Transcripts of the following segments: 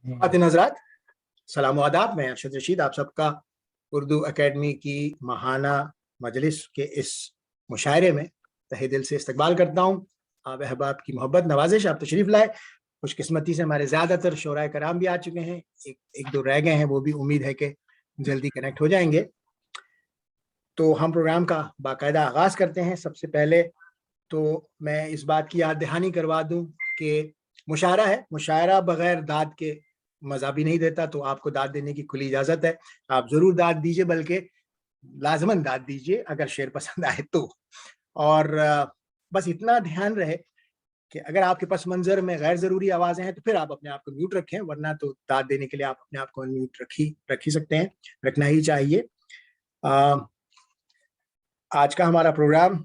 खातिन हज़रात, सलाम व आदाब। मैं अरशद रशीद आप सबका उर्दू एकेडमी की माहाना मजलिस के इस मुशायरे में तहे दिल से इस्तकबाल करता हूँ। आप अहबाब की मोहब्बत नवाजिश आप तशरीफ़ लाए। खुशकिस्मती से हमारे ज़्यादातर शोराए कराम भी आ चुके हैं, एक दो रह गए हैं, वो भी उम्मीद है कि जल्दी कनेक्ट हो जाएंगे। तो हम प्रोग्राम का बाकायदा आगाज़ करते हैं। सबसे पहले तो मैं इस बात की याद दहानी करवा दूं कि मुशायरा है, मुशायरा बगैर दाद के मज़ा भी नहीं देता, तो आपको दाद देने की खुली इजाज़त है। आप ज़रूर दाद दीजिए, बल्कि लाजमन दाद दीजिए अगर शेर पसंद आए तो। और बस इतना ध्यान रहे कि अगर आपके पास मंजर में गैर ज़रूरी आवाज़ें हैं तो फिर आप अपने आप को म्यूट रखें, वरना तो दाद देने के लिए आप अपने आप को अनम्यूट रख ही सकते हैं, रखना ही चाहिए। आज का हमारा प्रोग्राम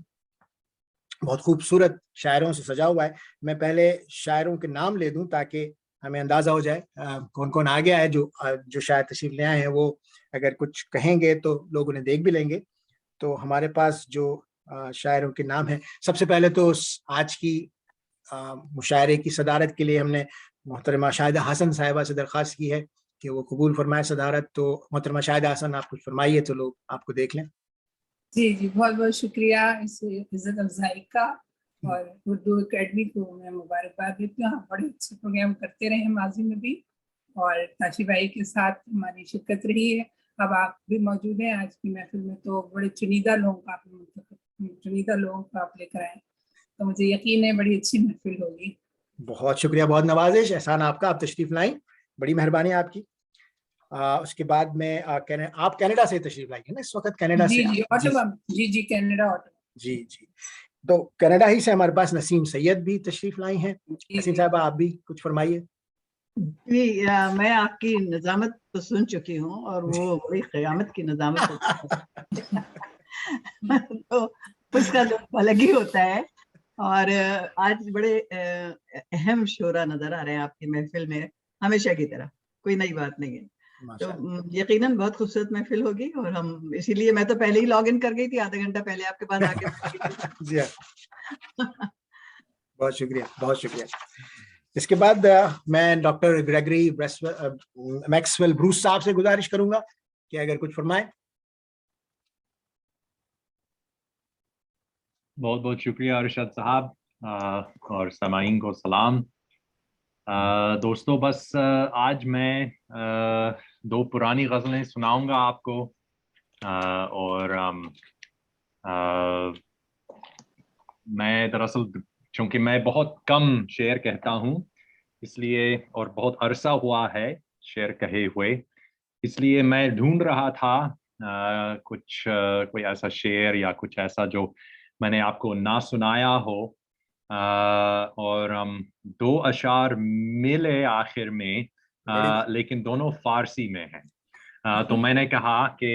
बहुत खूबसूरत शायरों से सजा हुआ है। मैं पहले शायरों के नाम ले दूं ताकि हमें अंदाज़ा हो जाए कौन कौन आ गया है। जो शायर तशरीफ ले आए हैं वो अगर कुछ कहेंगे तो लोग उन्हें देख भी लेंगे। तो हमारे पास जो शायरों के नाम हैं, सबसे पहले तो आज की मुशायरे की सदारत के लिए हमने मोहतरमा शाहिदा हसन साहिबा से दरख्वास्त की है कि वो कबूल फरमाए सदारत। तो मोहतरमा शाहिदा हसन, आप कुछ फरमाइए तो लोग आपको देख लें। जी जी, बहुत बहुत शुक्रिया इस इज़्ज़त अफ़ज़ाई का, और उर्दू एकेडमी को मैं मुबारकबाद देती हूँ। बड़े अच्छे प्रोग्राम करते रहे हैं माजी में भी, और ताशी भाई के साथ हमारी शिरकत रही है। अब आप भी मौजूद हैं आज की महफिल में, तो बड़े चुनिंदा लोगों का आप लेकर आए, तो मुझे यकीन है बड़ी अच्छी महफिल होगी। बहुत शुक्रिया, बहुत नवाजिश, एहसान आपका, आप तशरीफ लाई, बड़ी मेहरबानी आपकी। उसके बाद में आप कनाडा से तशरीफ लाई है ना इस वक्त? कनाडा से? जी ऑटोवा, जी कनाडा ऑटोवा। जी जी, तो कनाडा ही से हमारे पास नसीम सैयद भी तशरीफ लाई हैं। नसीम साहब, आप भी कुछ फरमाइए। जी, मैं आपकी निजामत तो सुन चुकी हूँ, और वो बड़ी क़यामत की निजामत होती है तो उसका लुत्फ़ अलग ही होता है। और आज बड़े अहम शोरा नजर आ रहे हैं आपकी महफिल में, हमेशा की तरह, कोई नई बात नहीं है। तो यकीनन बहुत खूबसूरत महफिल होगी, और हम इसीलिए मैं तो पहले ही लॉग इन कर गई थी, आधा घंटा पहले आपके पास आके जी बहुत शुक्रिया, बहुत शुक्रिया। इसके बाद मैं डॉक्टर ग्रेगरी मैक्सवेल ब्रूस साहब से गुजारिश करूंगा कि अगर कुछ फरमाएं। बहुत बहुत शुक्रिया अरशद साहब, और सामाईन को सलाम। दोस्तों, बस आज मैं दो पुरानी गज़लें सुनाऊंगा आपको, और मैं दरअसल, चूँकि मैं बहुत कम शेर कहता हूँ इसलिए, और बहुत अरसा हुआ है शेर कहे हुए, इसलिए मैं ढूंढ रहा था कोई ऐसा शेर या कुछ ऐसा जो मैंने आपको ना सुनाया हो। और दो अशार मिले आखिर में, लेकिन दोनों फारसी में हैं। तो मैंने कहा कि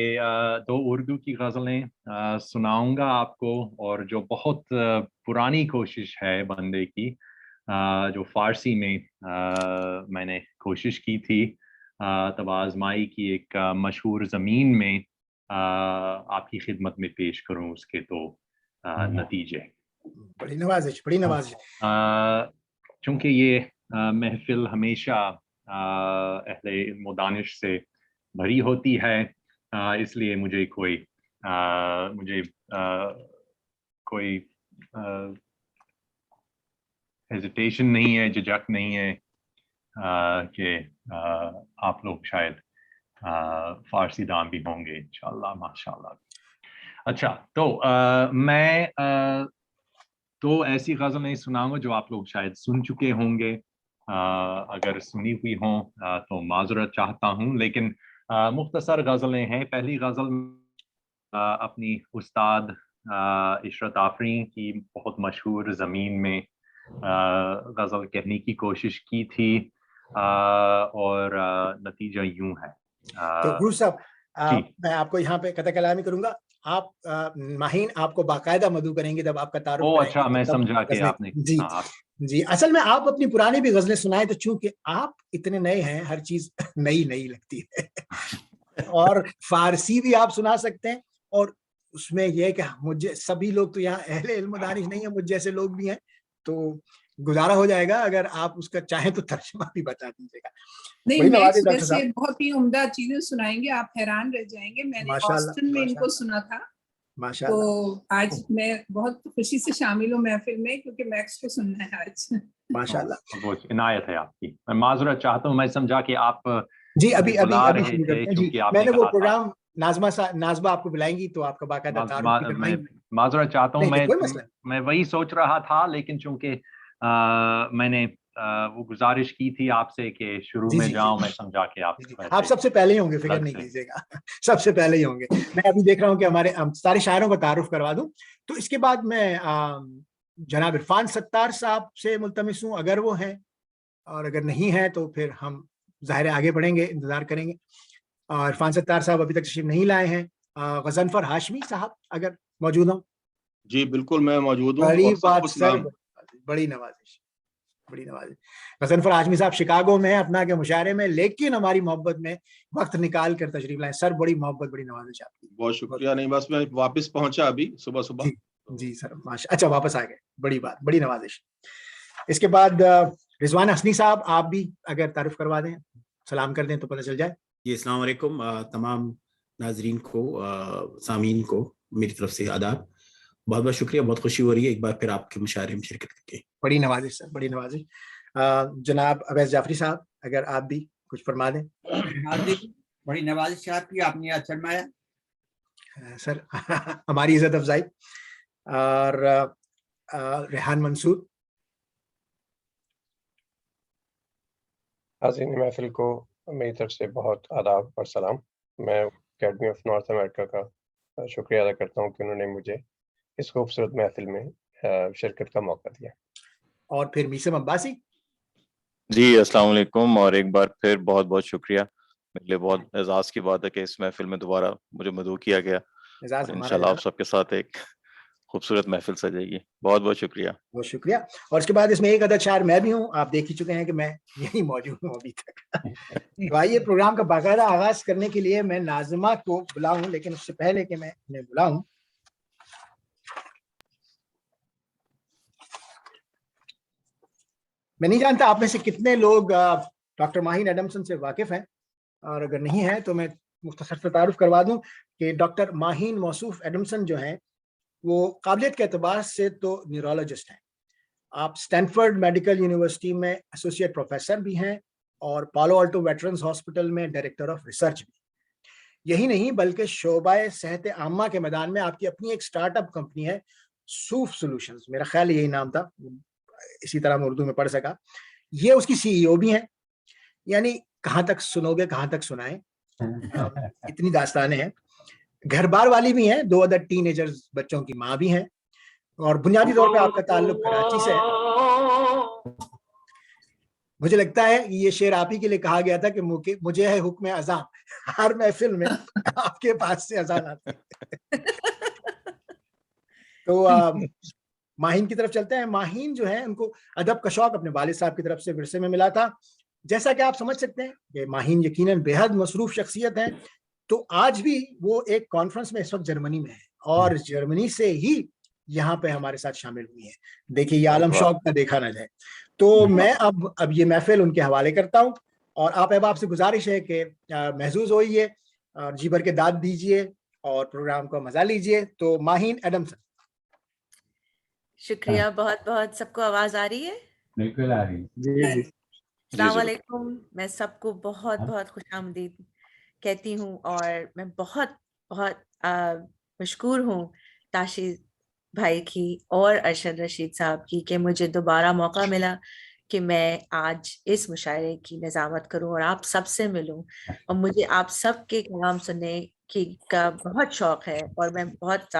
दो उर्दू की गज़लें सुनाऊंगा आपको, और जो बहुत पुरानी कोशिश है बंदे की, जो फारसी में मैंने कोशिश की थी तब आजमाई की एक मशहूर ज़मीन में आपकी खिदमत में पेश करूं उसके तो नतीजे। बड़ी नवाजिश, बड़ी नवाजिश। चूँकि ये महफिल हमेशा अहले इल्म व दानिश से भरी होती है, इसलिए मुझे कोई हेजिटेशन नहीं है, झिझक नहीं है कि आप लोग शायद फारसी दाम भी होंगे इंशाल्लाह, माशाल्लाह। अच्छा, तो मैं दो ऐसी गज़लें सुनाऊंगा जो आप लोग शायद सुन चुके होंगे। अगर सुनी हुई हों तो माज़रत चाहता हूँ, लेकिन मुख्तसर गज़लें हैं। पहली गज़ल अपनी उस्ताद इशरत आफरीन की बहुत मशहूर ज़मीन में गज़ल कहने की कोशिश की थी, और नतीजा यूं है। तो गुरु साहब, मैं आपको यहाँ पे कथा कलामी करूंगा। आप माहीन आपको बाकायदा मदू करेंगे जब आपका तारुफ करेंगे। अच्छा, मैं समझा कि आपने जी जी, असल में आप अपनी पुरानी भी गजलें सुनाए, तो चूंकि आप इतने नए हैं हर चीज नई नई लगती है और फारसी भी आप सुना सकते हैं। और उसमें यह है कि मुझे सभी लोग तो यहाँ अहले इल्म दानिश नहीं है, मुझ जैसे लोग भी हैं, तो गुजारा हो जाएगा अगर आप उसका चाहें तो तर्जुमा भी बता दीजिएगा। नहीं, बड़ी मैं नवाज़िश डॉक्टर वैसे साहब। बहुत ही उम्दा चीजें सुनाएंगे, आप हैरान रह जाएंगे। मैंने माशाअल्लाह, ऑस्टिन में इनको माशाअल्लाह, सुना था, माशाअल्लाह। तो आज मैं बहुत खुशी से शामिल हूँ महफिल में, क्योंकि मैक्स को सुनना है आज। माशाअल्लाह। वो इनायत है आपकी। मैं माजूरत चाहता हूँ, मैं समझा कि आप जी, अभी मुझे अभी बुला अभी रहे शुरू थे करते हैं जी। क्योंकि आपने मैंने वो कहा था। प्रोग्राम नाज़मा आपको बुलाएंगी तो आपका बाकायदा तारुफ भी मैं करवाएंगी। माजूरत चाहता हूँ, नहीं, नहीं, कोई मसला नहीं। मैं वही सोच रहा था, लेकिन चूंकि मैंने वो गुजारिश की थी आपसे कि शुरू जी, में जी, जाऊं, जी। मैं समझा कि आप जी, आप वैसे सबसे पहले ही होंगे, फिक्र अलग नहीं से। कीजिएगा। सबसे पहले ही होंगे। मैं अभी देख रहा हूँ कि हमारे सारे शायरों का तारुफ करवा दूं, तो इसके बाद मैं जनाब इरफान सत्तार साहब से मुल्तमिस हूँ, अगर वो हैं, और अगर नहीं है तो फिर हम ज़ाहिर है आगे बढ़ेंगे, इंतजार करेंगे। इरफान सत्तार साहब अभी तक तशरीफ नहीं लाए हैं। गजनफर हाशमी साहब अगर मौजूद हों। जी बिल्कुल, मैं मौजूद हूँ बड़ी और सबको बात सर, सलाम। बड़ी नवाजिश, बड़ी नवाजिश। गजनफर हाशमी साहब शिकागो में अपना के मुशायरे में, लेकिन हमारी मोहब्बत में वक्त निकाल कर तशरीफ लाए। सर बड़ी मोहब्बत, बड़ी नवाजिश आपकी। बहुत शुक्रिया। नहीं, बस मैं वापस पहुंचा अभी सुबह सुबह। जी जी सर, माशा। अच्छा, वापस आ गए, बड़ी बात, बड़ी नवाजिश। इसके बाद रिजवान हसनी साहब, आप भी अगर तारुफ करवा दें, सलाम कर दें तो पता चल जाए। जी, अस्सलाम वालेकुम। तमाम नाजरीन को, सामीन को मेरी तरफ से आदाब। बहुत बहुत शुक्रिया, बहुत खुशी हो रही है एक बार फिर आपके मुशायरे में शिरकत करके। बड़ी नवाजिश सर, बड़ी नवाजिश। जनाब अवैस जाफरी साहब, अगर आप भी कुछ फरमा दें। नाज़रीन, बड़ी नवाजिश आपकी, आपने आज फरमाया। सर हमारी इज्जत अफजाई। और रेहान मंसूर। हाज़रीन महफ़िल को मेरी तरफ से बहुत आदाब और सलाम। मैं अकेडमी ऑफ नॉर्थ अमेरिका का शुक्रिया अदा करता हूँ कि उन्होंने मुझे इस खूबसूरत महफ़िल में शिरकत का मौका दिया। और फिर मीसम अब्बासी। जी, अस्सलाम वालेकुम, और एक बार फिर बहुत बहुत शुक्रिया। मेरे लिए बहुत एजाज़ की बात है कि इस महफिल में दोबारा मुझे मदऊ किया गया। एजाज़ हमारा इंशाल्लाह आप है। सबके साथ एक खूबसूरत महफिल सजेगी। बहुत बहुत शुक्रिया। बहुत शुक्रिया। और इसके बाद इसमें एक अदद शायर मैं भी हूँ, आप देख ही चुके हैं कि मैं यही मौजूद हूँ अभी तक। तो आइए प्रोग्राम का बाकायदा आगाज करने के लिए मैं नाज़िमा को बुलाऊं, लेकिन उससे पहले कि मैं उन्हें बुलाऊं, मैं नहीं जानता आप में से कितने लोग डॉक्टर माहीन एडमसन से वाकिफ हैं, और अगर नहीं है तो मैं मुख्तसर से तारुफ करवा दूं कि डॉक्टर माहीन मौसूफ एडमसन जो हैं वो काबिलियत के एतबार से तो न्यूरोलॉजिस्ट हैं। आप स्टैनफोर्ड मेडिकल यूनिवर्सिटी में एसोसिएट प्रोफेसर भी हैं और पालो अल्टो वेटरन्स हॉस्पिटल में डायरेक्टर ऑफ रिसर्च भी। यही नहीं बल्कि शोबाए सेहत आमा के मैदान में आपकी अपनी एक स्टार्टअप कंपनी है, सूफ सॉल्यूशंस, मेरा ख्याल यही नाम था, इसी तरह मैं उर्दू में पढ़ सका। ये उसकी सीईओ भी हैं। यानी कहाँ तक सुनोगे, कहाँ तक सुनाएं, इतनी दास्तानें हैं। घर बार वाली भी हैं, 2 अदर टीनेजर्स बच्चों की माँ भी हैं, और बुनियादी तौर पे आपका ताल्लुक कराची से है। मुझे लगता है कि ये शेर आप ही के लिए कहा गया था कि मुझे है हुक्म अज़ान, हर महफिल में आपके पास से अज़ान आती है। तो माहीन की तरफ चलते हैं। माहीन जो है उनको अदब का शौक अपने वालिद साहब की तरफ से विरसे में मिला था। जैसा कि आप समझ सकते हैं कि माहीन यकीनन बेहद मसरूफ शख्सियत है। तो आज भी वो एक कॉन्फ्रेंस में इस वक्त जर्मनी में है, और जर्मनी से ही यहाँ पे हमारे साथ शामिल हुई है। देखिए, ये आलम शौक का देखा ना जाए। तो मैं अब ये महफिल उनके हवाले करता हूँ, और आप अहबाब से गुजारिश है कि महजूज होइए और जी भर के दाद दीजिए और प्रोग्राम का मजा लीजिए। तो माहीन एडमसन। शुक्रिया बहुत बहुत। सबको आवाज आ रही है? बिल्कुल आ रही है। अस्सलाम वालेकुम। मैं सबको बहुत बहुत खुशामदीद कहती हूँ, और मैं बहुत बहुत मशकूर हूँ ताशी भाई की और अरशद रशीद साहब की कि मुझे दोबारा मौका मिला कि मैं आज इस मुशायरे की निज़ामत करूं और आप सबसे मिलूं। और मुझे आप सब के कलाम सुनने की का बहुत शौक है, और मैं बहुत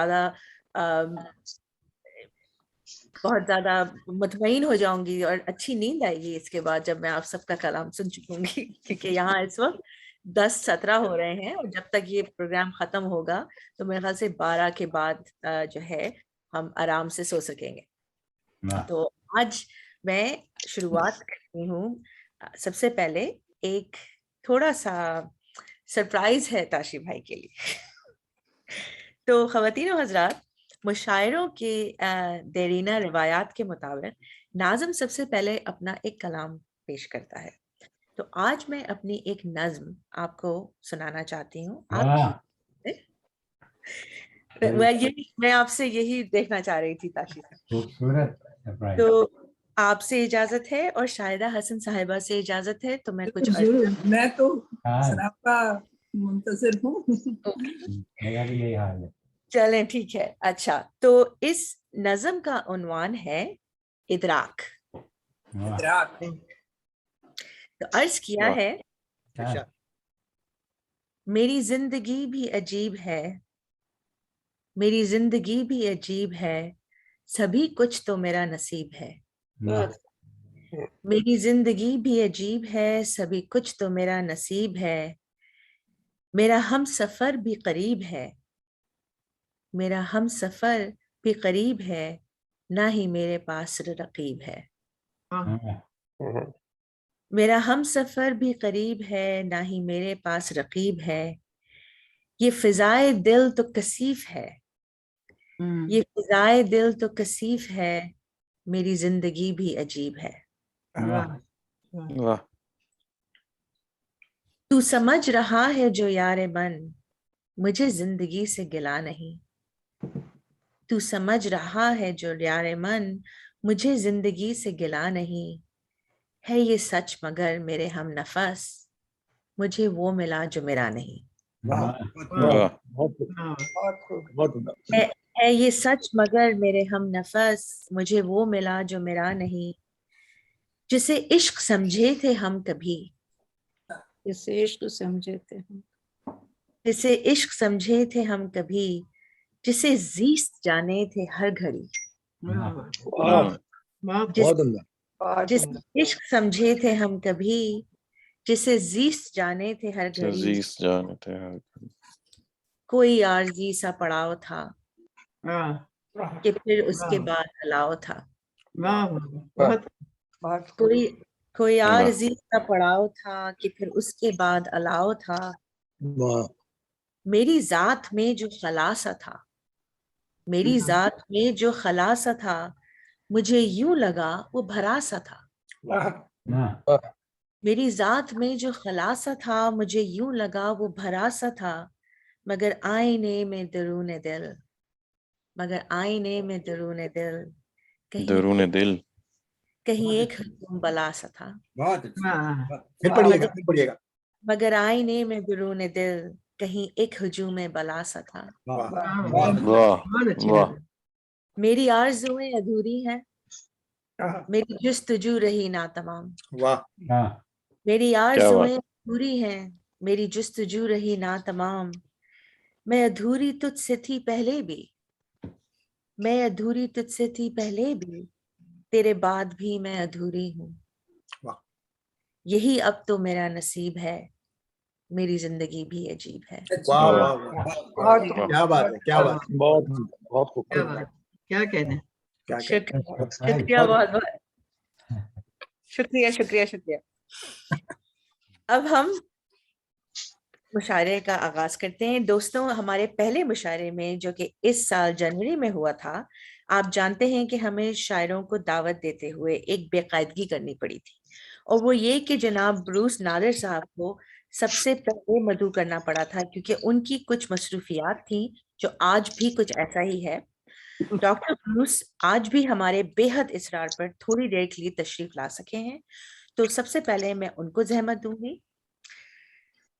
ज़्यादा मुतमईन हो जाऊंगी और अच्छी नींद आएगी इसके बाद जब मैं आप सबका कलाम सुन चुकूंगी। क्योंकि यहाँ इस वक्त 10-17 हो रहे हैं, और जब तक ये प्रोग्राम ख़त्म होगा तो मेरे ख्याल से 12 के बाद जो है हम आराम से सो सकेंगे। तो आज मैं शुरुआत करती हूँ। सबसे पहले एक थोड़ा सा सरप्राइज है ताशी भाई के लिए। तो ख़वातीन और हज़रात, मुशायरों के देरीना रिवायात के मुताबिक नाज़िम सबसे पहले अपना एक कलाम पेश करता है, तो आज मैं अपनी एक नज़्म आपको सुनाना चाहती हूँ। आप मैं आपसे यही देखना चाह रही थी ताशी। खूबसूरत। तो आपसे इजाजत है और शाहिदा हसन साहिबा से इजाजत है, तो मैं कुछ जरूर, मैं तो आपका मुंतजिर हूँ। मेरा भी यही हाल है। चलें ठीक है। अच्छा, तो इस नज़म का उन्वान है इदराक। इदराक। तो अर्ज किया है, अच्छा। मेरी जिंदगी भी अजीब है, मेरी जिंदगी भी अजीब है, सभी कुछ तो मेरा नसीब है। मेरी जिंदगी भी अजीब है, सभी कुछ तो मेरा नसीब है, मेरा हम सफर भी करीब है, मेरा हम सफर भी करीब है, ना ही मेरे पास रकीब है। मेरा हम सफर भी करीब है, ना ही मेरे पास रकीब है, ये फिजाए दिल तो कसीफ है, ये फिजाए दिल तो कसीफ है, मेरी जिंदगी भी अजीब है। वाह। तू समझ रहा है जो यार मन, मुझे जिंदगी से गिला नहीं। तू समझ रहा है जो यार मन, मुझे जिंदगी से गिला नहीं। है ये सच मगर मेरे हम नफस, मुझे वो मिला जो मेरा नहीं। है ये सच मगर मेरे हम नफस, मुझे वो मिला जो मेरा नहीं। जिसे इश्क समझे थे हम कभी, जिसे इश्क समझे थे हम, जिसे इश्क समझे थे हम कभी, जिसे जीस्त जाने थे हर घड़ी। जिसे इश्क समझे थे हम कभी, जिसे जीस्त जाने थे हर घड़ी। कोई आरज़ी सा पड़ाव था कि फिर उसके बाद अलाव था। कोई आरज़ी सा पड़ाव था कि फिर उसके बाद अलाव था। मेरी जात में जो खलासा था, मेरी जात में जो खलासा था, मुझे यूं लगा वो भरासा था। मेरी जात में जो खलासा था, मुझे यूं लगा वो भरासा था, मगर आईने में दरूने दिल, मगर आईने में दरूने दिल, कहीं एक हुजूम बला सा था। बहुत अच्छा। फिर पढ़िएगा। मगर आईने में दरूने दिल, कहीं एक हुजूम बला सा था। मेरी आरज़ुएं अधूरी हैं, मेरी जुस्तजू रही ना तमाम। मेरी आरज़ुएं अधूरी हैं, मेरी जुस्तजू रही ना तमाम। मैं अधूरी तुझसे थी पहले भी, मैं अधूरी तुझसे थी पहले भी, तेरे बाद भी मैं अधूरी हूँ। यही अब तो मेरा नसीब है, मेरी जिंदगी भी अजीब है। वाह वाह वाह, क्या बात है, क्या बात है, बहुत बहुत खूबसूरत। क्या कहने, शुक्रिया, बहुत बहुत शुक्रिया शुक्रिया शुक्रिया। अब हम मुशायरे का आगाज करते हैं। दोस्तों, हमारे पहले मुशायरे में, जो कि इस साल जनवरी में हुआ था, आप जानते हैं कि हमें शायरों को दावत देते हुए एक बेकायदगी करनी पड़ी थी, और वो ये कि जनाब ब्रूस नादिर साहब को सबसे पहले मदऊ करना पड़ा था, क्योंकि उनकी कुछ मसरूफियात थी, जो आज भी कुछ ऐसा ही है। डॉक्टर ब्रूस आज भी हमारे बेहद इसरार पर थोड़ी देर के लिए तशरीफ ला सके हैं, तो सबसे पहले मैं उनको जहमत दूंगी।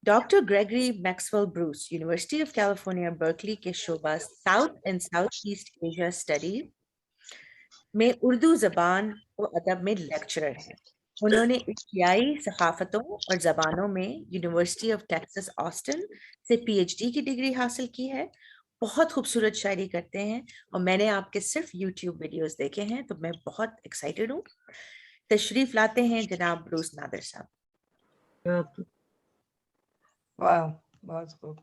Doctor Gregory Maxwell Bruce university of California Berkeley के शोबा south and south east Asia studies में उर्दू जबान और अदब में लेक्चरर हैं। उन्होंने एशियाई सकाफतों और जबानों में यूनिवर्सिटी ऑफ टेक्सास ऑस्टिन से पीएचडी की डिग्री हासिल की है। बहुत खूबसूरत शायरी करते हैं, और मैंने आपके सिर्फ यूट्यूब वीडियोस देखे हैं, तो मैं बहुत एक्साइटेड हूँ। तशरीफ लाते हैं जनाब ब्रूस नादिर साहब। बहुत खूब।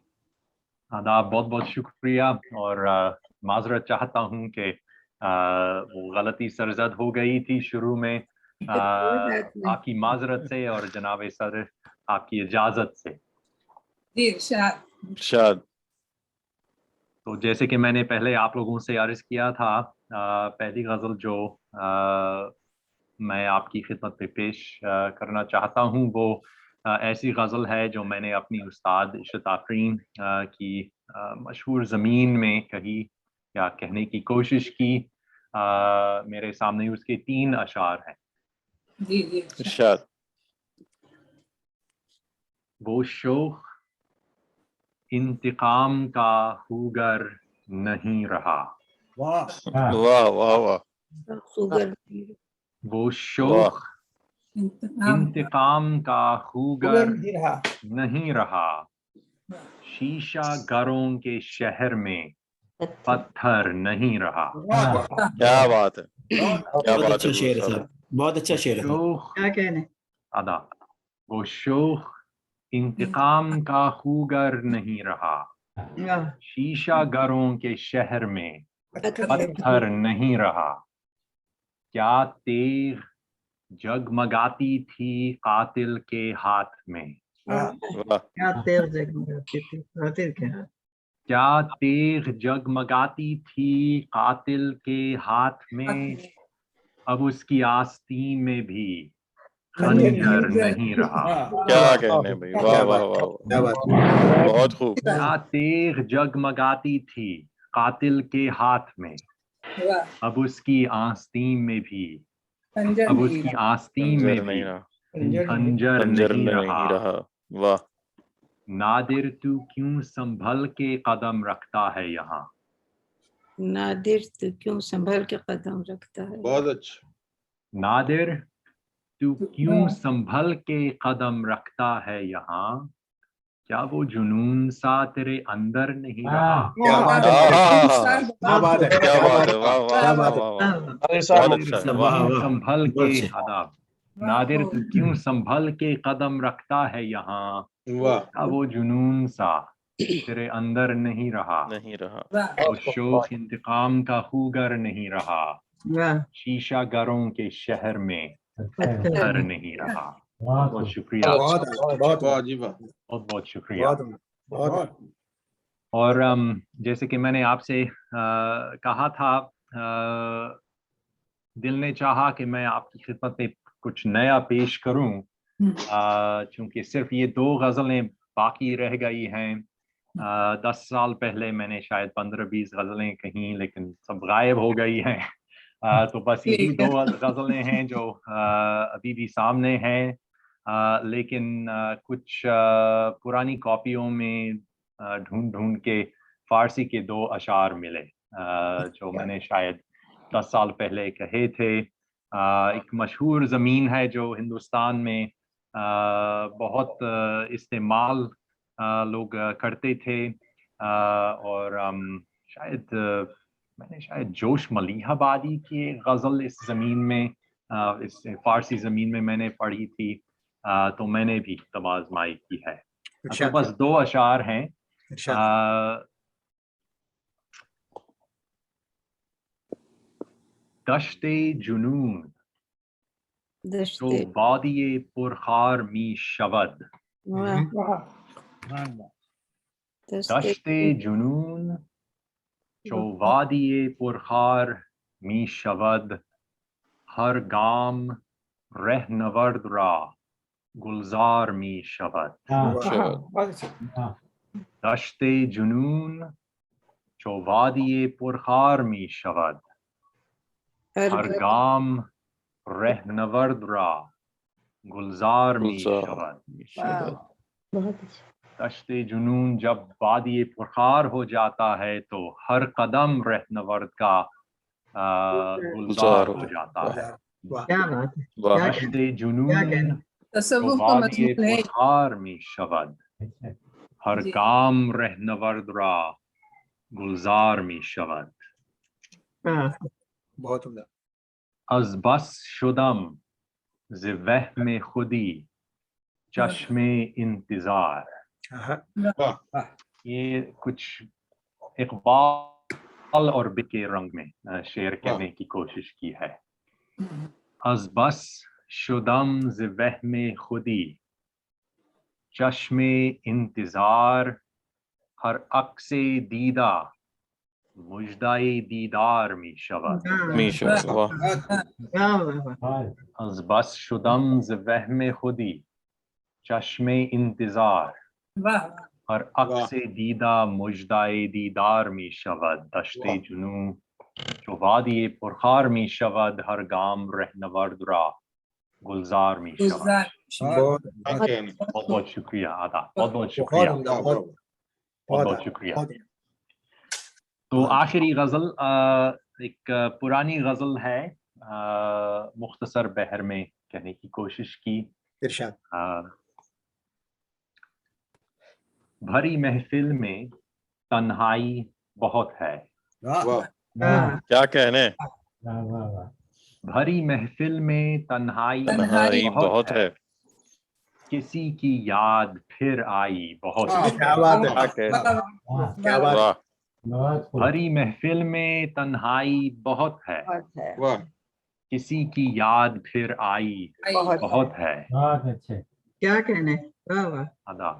आदाब, बहुत बहुत शुक्रिया, और माजरत चाहता हूँ कि वो गलती सरजद हो गई थी शुरू में, आपकी माजरत से और जनाब सदर आपकी इजाजत से। जी इरशाद। तो जैसे कि मैंने पहले आप लोगों से अर्ज किया था, पहली गजल जो میں آپ کی خدمت پہ پیش کرنا چاہتا ہوں وہ ایسی غزل ہے جو میں نے اپنی استاد عشرت آفرین کی مشہور زمین میں کہی یا کہنے کی کوشش کی. میرے سامنے اس کے 3 اشعار ہیں. جی جی ارشاد. وہ شوخ انتقام کا خوگر نہیں رہا. واہ واہ واہ واہ. خوگر وہ شوخ انتقام کا خوگر نہیں رہا. نہیں رہا. شیشہ گروں کے شہر میں پتھر نہیں رہا. کیا بات ہے, کیا بہت بات اچھا ہے شعر ہے صاحب. صاحب, بہت اچھا شعر ہے صاحب. شوخ کیا کہنے ادا. وہ شوخ انتقام کا خوگر نہیں رہا. شیشہ گروں کے شہر میں پتھر نہیں رہا. کیا تیغ جگمگاتی تھی قاتل کے ہاتھ میں. واہ. کیا تیر جگمگاتی تھی خاطر کیا کیا تیغ جگمگاتی تھی قاتل کے ہاتھ میں. اب اس کی آستین میں بھی خنجر نہیں رہا. کیا کہنے بھائی, واہ واہ واہ کیا واہ, بات ہے. بہت خوب. کیا تیغ جگمگاتی تھی قاتل کے ہاتھ میں. اب اس کی آستین میں بھی اب اس کی آستین میں خنجر بھی نہیں رہا, خنجر خنجر نہیں نہیں رہا. رہا. واہ. نادر تو کیوں سنبھل کے قدم رکھتا ہے یہاں. نادر تو کیوں سنبھل کے قدم رکھتا ہے. بہت اچھا. نادر تو کیوں سنبھل کے قدم رکھتا ہے یہاں. کیا وہ جنون سا تیرے اندر نہیں رہا. کیا بات ہے. کیا بات ہے. کیا بات ہے, واہ واہ کیا واہ بات ہے. واہ واہ. نادر صاحب بہت اچھا ہے, واہ. کیوں سنبھل بہت کے اچھا. آداب. نادر تو کیوں سنبھل کے قدم رکھتا ہے یہاں. واہ کیا وہ جنون سا تیرے اندر نہیں رہا. نہیں رہا. وہ شوخ انتقام کا خوگر نہیں رہا. واہ شیشہ گروں کے شہر میں پتھر پتھر نہیں رہا. بہت بہت شکریہ. بہت اچھا, بہت واہ جی واہ. بہت بہت شکریہ. بہت اور جیسے کہ میں نے آپ سے کہا تھا, دل نے چاہا کہ میں آپ کی خدمت میں کچھ نیا پیش کروں, چونکہ صرف یہ 2 غزلیں باقی رہ گئی ہیں. 10 سال پہلے میں نے شاید 15-20 غزلیں کہیں, لیکن سب غائب ہو گئی ہیں. تو بس یہی 2 غزلیں ہیں جو ابھی بھی سامنے ہیں. لیکن کچھ پرانی کاپیوں میں ڈھونڈ کے فارسی کے 2 اشعار ملے جو میں نے شاید 10 سال پہلے کہے تھے. ایک مشہور زمین ہے جو ہندوستان میں بہت استعمال لوگ کرتے تھے, اور میں نے شاید جوش ملیح آبادی کی ایک غزل اس زمین میں, اس فارسی زمین میں میں نے پڑھی تھی. تو میں نے بھی تمازمائی کی ہے. تو بس 2 اشعار ہیں. دشت جنون تو وادی پرخار می شود. دشت جنون چو وادی پرخار می شود. ہر گام رهنورد را گلزار می شود. دشت جنون چو وادی پرخار می شود. ہر گام رهنورد را گلزار می شود. دشت جنون جب وادی پرخار ہو جاتا ہے تو ہر قدم رهنورد کا گلزار ہو جاتا ہے. کیا بات ہے. دشت جنون تصوف تو کا وادی مضمون ہے. پرخار می شود. ہر گام رهنورد را گلزار می شود. بہت عمدہ. از بس شدم ز وهم خودی چشم انتظار. یہ کچھ اقبال اور بے کے رنگ میں شعر کہنے کی کوشش کی ہے. از بس شدم ز وهم خودی چشم انتظار. ہر عکس دیدہ مژدهی دیدار می شود. میشه واہ از بس شدم ز وهم خودی چشم انتظار. واہ ہر عکس دیدہ مژدهی دیدار می شود. دشت جنون چو وادی پرخار می شود. ہر گام رهنورد را گلزار می شود. گلزار بہت بہت بہت شکریہ آداب. بہت بہت بہت شکریہ. عمدہ، بہت بہت بہت شکریہ. بہت تو آخری غزل ایک پرانی غزل ہے، مختصر بحر میں کہنے کی کوشش کی. ارشاد. بھری محفل میں تنہائی بہت ہے. کیا کہنے. بھری محفل میں تنہائی بہت ہے. کسی کی یاد پھر آئی بہت کیا بات ہے، کیا کہنے. کیا بات ہے. بھری محفل میں تنہائی بہت ہے. کسی کی یاد پھر آئی بہت ہے. بہت اچھے. کیا کہنے. واہ واہ. آداب.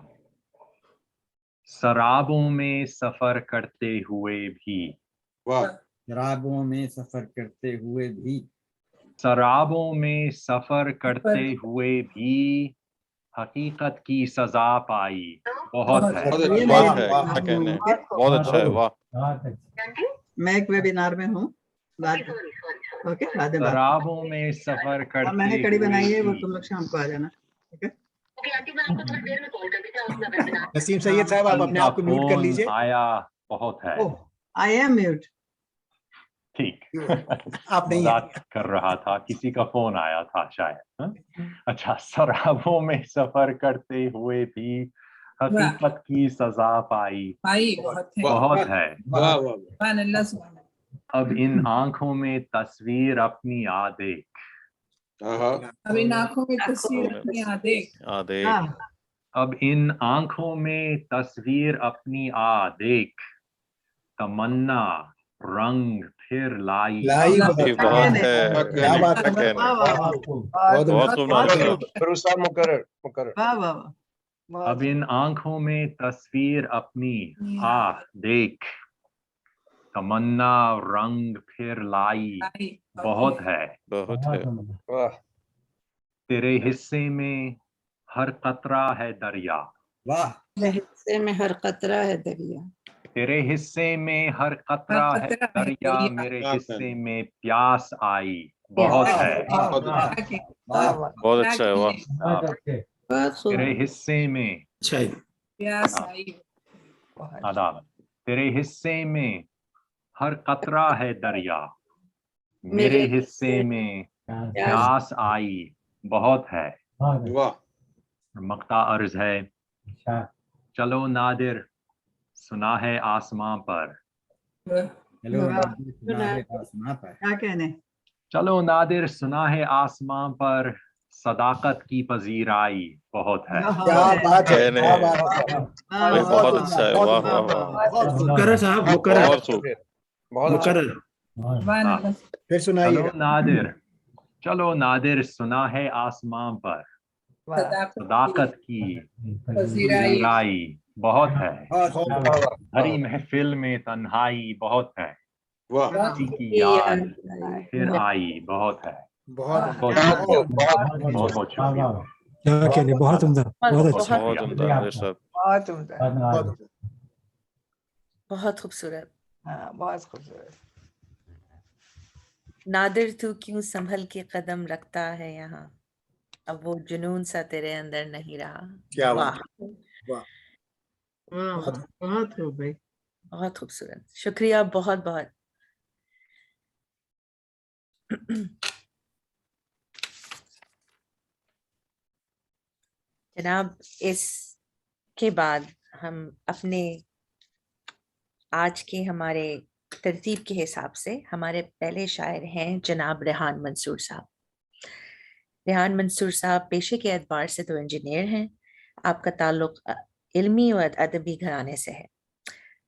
سرابوں میں سفر کرتے ہوئے بھی. شرابوں میں سفر کرتے ہوئے بھی. سرابوں میں سفر کرتے ہوئے بھی حقیقت کی سزا پائی بہت ہے. بہت ہے. کیا کہنے. بہت اچھا ہے. واہ. بہت اچھے. میں ایک ویبینار میں ہوں. اوکے بعد میں بات. سرابوں میں سفر کرتے میں نے کڑی بنائی ہے، وہ ہوئے تم لوگ شام کو آ جانا. ٹھیک ہے. نسیم سید صاحب آپ اپنے آپ کو میوٹ کر لیجئے. آیا بہت ہے. I am mute. ٹھیک. آپ نہیں مذاق کر رہا تھا، کسی کا فون آیا تھا شاید. اچھا. سرابوں میں سفر کرتے ہوئے بھی حقیقت کی سزا پائی بہت ہے. سبحان اللہ سبحان اللہ. اب ان آنکھوں میں تصویر اپنی آ دیکھ. اب ان آنکھوں میں تصویر اپنی آ دیکھ. اب ان آنکھوں میں تصویر اپنی آ دیکھ. تمنا رنگ پھر لائی بہت ہے. کیا بات ہے. بہت خوب ناصر صاحب. واہ واہ. اب ان آنکھوں میں تصویر اپنی آ دیکھ. تمنا رنگ پھر لائی بہت ہے. بہت ہے. تیرے حصے میں ہر قطرہ ہے دریا. واہ. حصے میں ہر قطرہ ہے دریا. تیرے حصے میں ہر قطرہ ہے دریا. میرے حصے میں پیاس آئی بہت ہے. بہت اچھا ہے. واہ. تیرے حصے میں پیاس آئی. آداب. تیرے حصے میں ہر قطرہ ہے دریا. میرے حصے میں پیاس آئی بہت ہے. مقطع عرض ہے. چلو نادر سنا ہے آسماں پر. کیا کہنے. چلو نادر سنا ہے آسماں پر. صداقت کی پذیرائی بہت ہے. کیا بات ہے. کیا بات ہے. بہت اچھا ہے. واہ واہ واہ. مقرر صاحب مقرر. بہت خوب. مقرر. پھر سنائیے. چلو نادر چلو نادر سنا ہے آسماں پر. صداقت کی پذیرائی بہت ہے. بھری محفل میں تنہائی بہت ہے. کسی کی یاد پھر آئی بہت ہے. بہت بہت شکریہ. کیا کہنے. بہت عمدہ. بہت اچھا. بہت عمدہ ناصر صاحب. بہت خوبصورت. بہت خوبصورت. نادر تو کیوں سنبھل کے قدم رکھتا ہے یہاں. اب وہ جنون سا تیرے اندر نہیں رہا. کیا واہ. بہت خوب بھائی. بہت خوبصورت. شکریہ بہت بہت. جناب اس کے بعد ہم اپنے آج کے ہمارے ترتیب کے حساب سے ہمارے پہلے شاعر ہیں جناب ریحان منصور صاحب. ریحان منصور صاحب پیشے کے اعتبار سے تو انجینئر ہیں. آپ کا تعلق علمی و ادبی گھرانے سے ہے.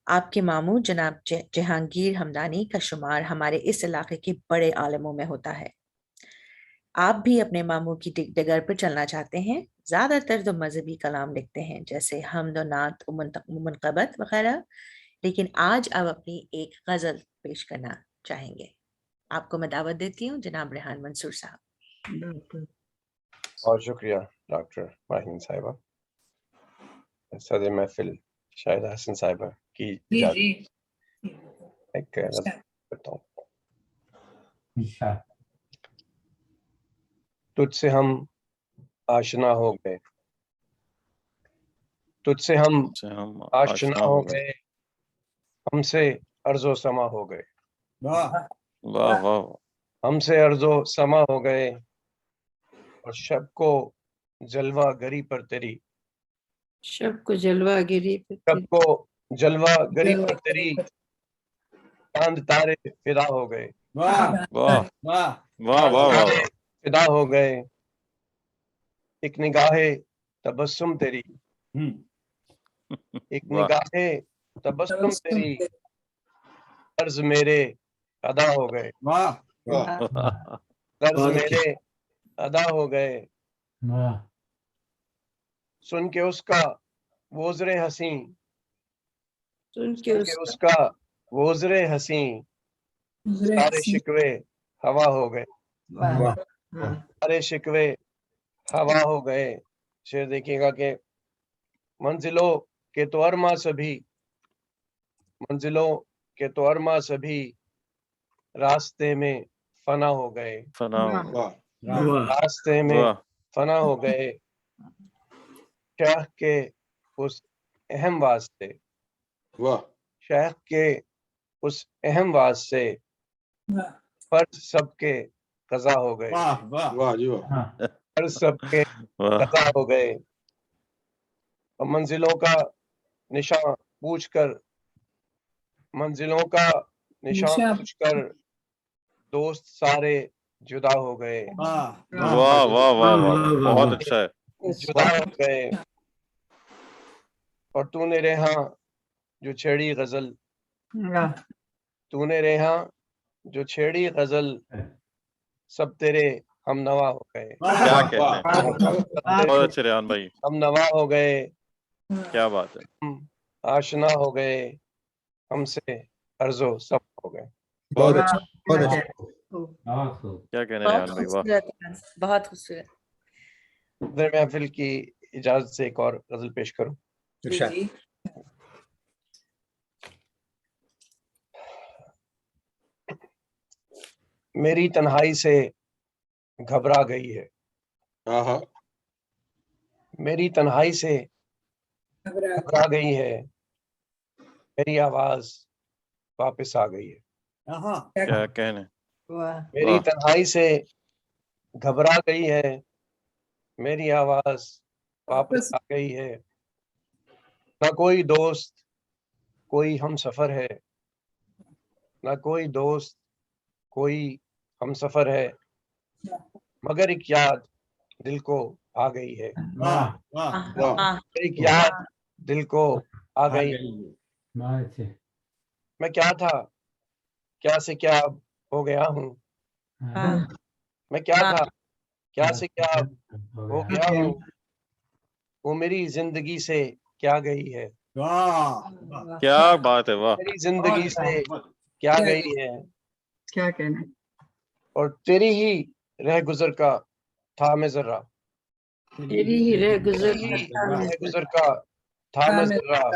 آپ کے ماموں جناب جہانگیر ہمدانی کا شمار ہمارے اس علاقے کے بڑے عالموں میں ہوتا ہے. آپ بھی اپنے ماموں کی ڈگر پر چلنا چاہتے ہیں. زیادہ تر تو مذہبی کلام لکھتے ہیں جیسے حمد و نعت و منقبت وغیرہ. लेकिन आज अब अपनी एक गजल पेश करना चाहेंगे। आपको मैं दावत देती हूँ जनाब रेहान मंसूर साहब। बहुत शुक्रिया डॉक्टर माहिन साहिबा। सदर महफिल शाहिदा हसन साहिबा की जी इजाजत जी एक गजल करता हूँ। तुझसे हम आशना हो गए, तुझसे हम से हम आशना हो गए, हमसे अर्जो समा हो गए। वाह वाह वाह हमसे अर्जो समा हो गए और शब को जलवा गरी पर तेरी, शब को जलवा गिरी पे शब को जलवा गरी पर तेरी चांद तारे फिदा हो गए। वाह वाह वाह वाह वाह वाह वाह फिदा हो गए, एक निगाहे तबस्सुम तेरी, एक वाह निगाहे तबस्सुम तेरी कर्ज मेरे अदा हो गए। वाह कर्ज बहुत मेरे अदा हो गए, सुन के उसका वोजरे हसी, सुन सुन के के उसका वोजरे हसी सारे शिकवे हवा हो गए। वाह सारे शिकवे हवा हो गए। शेर देखिएगा कि मंजिलों के तो अरमा सभी, मंजिलों के तो अरमा सभी रास्ते में फना हो गए। फना रास्ते में वाह फना हो गए, शाह के उस अहम वास्ते, शाह के उस अहम वास्ते फर्ज सबके कज़ा हो गए। वाह वाह फर्ज सबके वाह कज़ा हो गए और मंजिलों का निशान पूछकर, मंजिलों का निशान पूछकर दोस्त सारे जुदा हो गए। वाह वाह वाह वाह वाह बहुत अच्छा है। जुदा हो गए और तूने रेहा जो छेड़ी गजल, तूने रेहा जो छेड़ी गजल सब तेरे हम नवा हो गए। क्या कहते हैं, बहुत अच्छे रेहान भाई, हम नवा हो गए, क्या बात है। हम आशना हो गए, हमसे अर्जो सब हो गए। बहुत अच्छा बहुत अच्छा क्या कहने बहुत रेहान भाई, वाह खूबसूरत, बहुत खूबसूरत। सदर महफिल की इजाजत से एक और गजल पेश करूं। इरशाद। मेरी तन्हाई से घबरा गई है, मेरी तन्हाई से घबरा गई है, मेरी आवाज वापस आ गई है। क्या कहने, मेरी वाह तन्हाई से घबरा गई है, मेरी आवाज वापस आ गई है। ना कोई दोस्त कोई हम सफर है, ना कोई दोस्त कोई हम सफर है, मगर एक याद दिल को आ गई है। वाह वाह एक याद दिल को आ गई है। मैं क्या था, क्या से क्या हो गया हूँ, मैं क्या था, क्या से क्या हो गया हूँ, वो मेरी जिंदगी से क्या गई है। वाह क्या बात है, वाह मेरी जिंदगी से क्या गई है क्या कहना, और तेरी ही रह गुजर का था मैं जर्रा, तेरी ही रह गुजर तेरी ही करता मैं रह गुजर का था मैं जर्रा,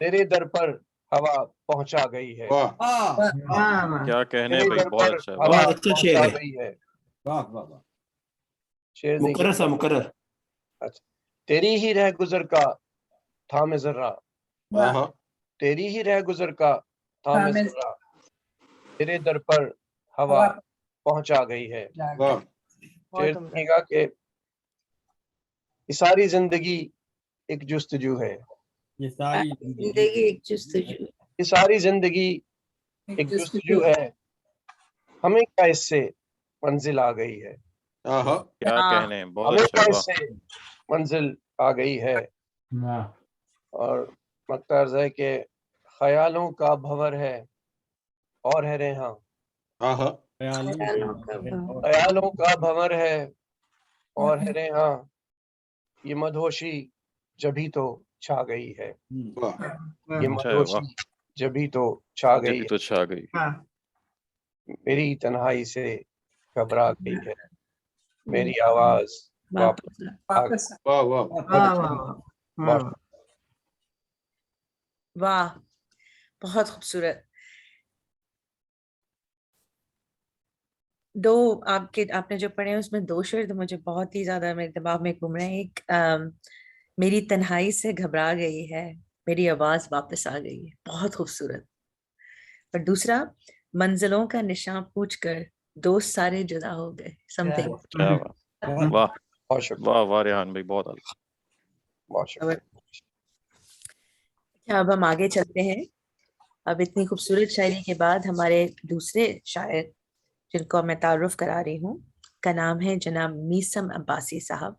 तेरे दर पर हवा पहुंचा गई है। क्या कहने तेरे भाई, दर बहुत पर अच्छा है, हवा वाह बहुत अच्छा शेर पहुंचा है। गई है। वाह वाह शेर मुकर्रर देखिए, सा मुकर्रर। अच्छा, तेरी ही रह गुजर का था मैं जर्रा, तेरी ही रह गुजर का था मैं जर्रा, तेरे दर पर हवा पहुंचा गई है। शेर देखिएगा कि ये सारी जिंदगी एक जुस्तजू है, ये सारी जिंदगी एक जुस्तजू, ये सारी जिंदगी एक जुस्तजू है, हमें क्या इससे मंजिल आ गई है। क्या कहने, बहुत हमें अच्छा क्या है, वाह इससे मंजिल आ गई है। और मकतर्ज है कि ख्यालों का भंवर है और है रेहां, ख्यालों का भाव, ख्यालों का भंवर है और है रेहां, ये मदहोशी जभी तो چھا گئی ہے، واہ یہ مدوسی جبھی تو چھا گئی جبھی تو چھا گئی، میری تنہائی سے گھبرا گئی ہے، میری آواز واپس آ گئی۔ واہ واہ ماشاء واہ، بہت خوبصورت. دو آپ نے جو پڑھے ہیں اس میں دو شعر تو مجھے بہت ہی زیادہ میرے دماغ میں گھوم رہے ہیں. ایک میری تنہائی سے گھبرا گئی ہے، میری آواز واپس آ گئی ہے، بہت خوبصورت. اور دوسرا منزلوں کا نشان پوچھ کر دوست سارے جدا ہو گئے. Some thing. کیا بات، واہ واہ واہ ریحان بھائی بہت اعلیٰ. اب ہم آگے چلتے ہیں. اب اتنی خوبصورت شاعری کے بعد ہمارے دوسرے شاعر جن کو میں تعارف کرا رہی ہوں کا نام ہے جناب میثم عباسی صاحب.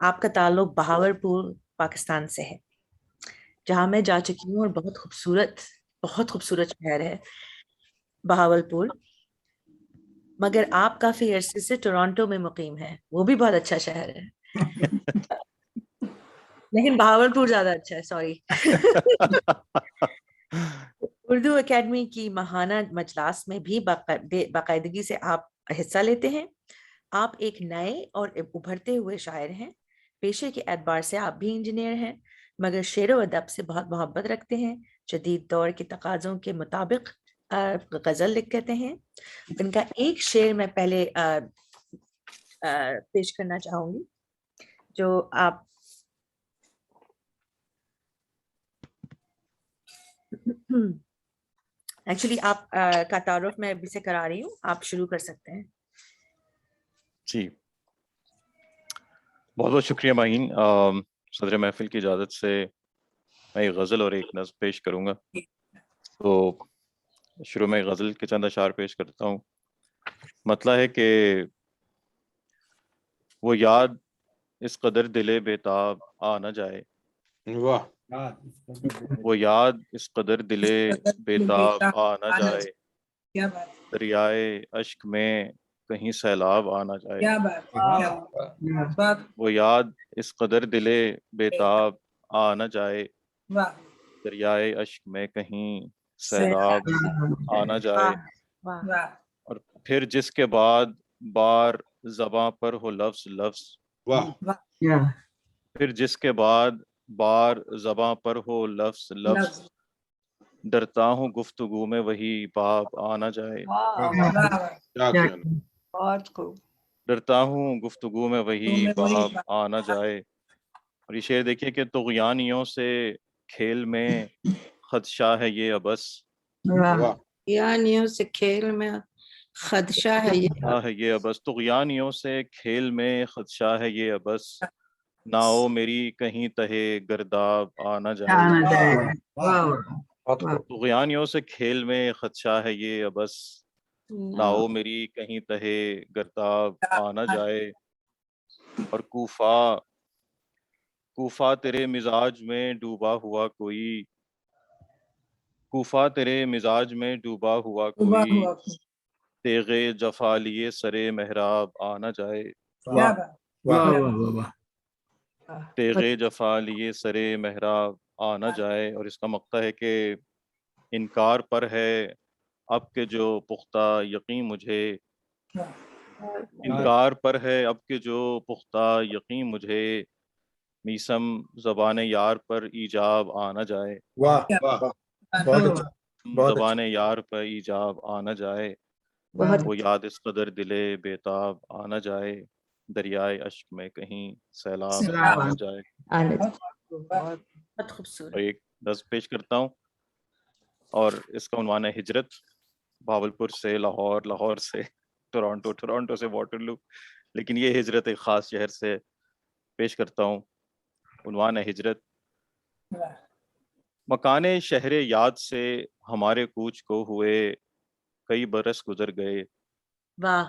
آپ کا تعلق بہاولپور پاکستان سے ہے، جہاں میں جا چکی ہوں، اور بہت خوبصورت شہر ہے بہاولپور. مگر آپ کافی عرصے سے ٹورانٹو میں مقیم ہیں، وہ بھی بہت اچھا شہر ہے لیکن بہاولپور زیادہ اچھا ہے. سوری. اردو اکیڈمی کی ماہانہ مجلاس میں بھی باقاعدگی سے آپ حصہ لیتے ہیں. آپ ایک نئے اور ابھرتے ہوئے شاعر ہیں. پیشے کے اعتبار سے آپ بھی انجینئر ہیں، مگر شعر و ادب سے بہت محبت رکھتے ہیں. جدید دور کے تقاضوں کے مطابق غزل لکھتے ہیں. ان کا ایک شعر میں پہلے پیش کرنا چاہوں گی جو آپ ایکچولی آپ کا تعارف میں ابھی سے کرا رہی ہوں، آپ شروع کر سکتے ہیں. جی بہت بہت شکریہ معین. صدر محفل کی اجازت سے میں ایک غزل اور ایک نظم پیش کروں گا. تو شروع میں غزل کے چند اشعار پیش کرتا ہوں. مطلب ہے کہ وہ یاد اس قدر دل بےتاب آ نہ جائے، واہ وہ یاد اس قدر دل بےتاب آ نہ جائے، دریائے اشک میں کہیں سیلاب آ نہ جائے. وہ یاد اس قدر دل بےتاب آ نہ جائے، دریائے اشک میں کہیں سیلاب آ نہ جائے. اور پھر جس کے بعد بار زباں پر ہو لفظ لفظ، پھر جس کے بعد بار زباں پر ہو لفظ لفظ، ڈرتا ہوں گفتگو میں وہی باب آ نہ جائے. ڈرتا ہوں گفتگو میں وہی باب آ نہ جائے. اور یہ شعر دیکھیے کہ طغیانیوں سے کھیل میں خدشہ ہے یہ ابس، طغیانیوں سے کھیل میں خدشہ ہے یہ ابس، طغیانیوں سے کھیل میں خدشہ ہے یہ ابس، نہ ہو میری کہیں تہے گرداب آ نہ جائے. طغیانیوں سے کھیل میں خدشہ ہے یہ ابس، نہ ہو میری کہیں تہے گرداب آ نہ جائے. اور کوفہ تیرے مزاج میں ڈوبا ہوا کوئی، کوفہ تیرے مزاج میں ڈوبا ہوا کوئی، تیغے جفا لیے سرے محراب آ نہ جائے. تیغے جفا لیے سرے محراب آ نہ جائے. اور اس کا مقطع ہے کہ انکار پر ہے اب کے جو پختہ یقین مجھے، انکار پر ہے اب کے جو پختہ یقین مجھے، میثم زبان یار پر ایجاب آ نہ جائے. زبان یار پر ایجاب آ نہ جائے. وہ یاد اس قدر دلے بےتاب آ نہ جائے، دریائے اشک میں کہیں سیلاب آ نہ جائے. بہت خوبصورت. اور ایک نظم پیش کرتا ہوں، اور اس کا عنوان ہے ہجرت. بہاولپور سے لاہور، لاہور سے ٹورانٹو، ٹورانٹو سے واٹرلو، لیکن یہ ہجرت ایک خاص شہر سے پیش کرتا ہوں. عنوان ہے ہجرت. مکان شہر یاد سے ہمارے کوچ کو ہوئے کئی برس گزر گئے. واہ.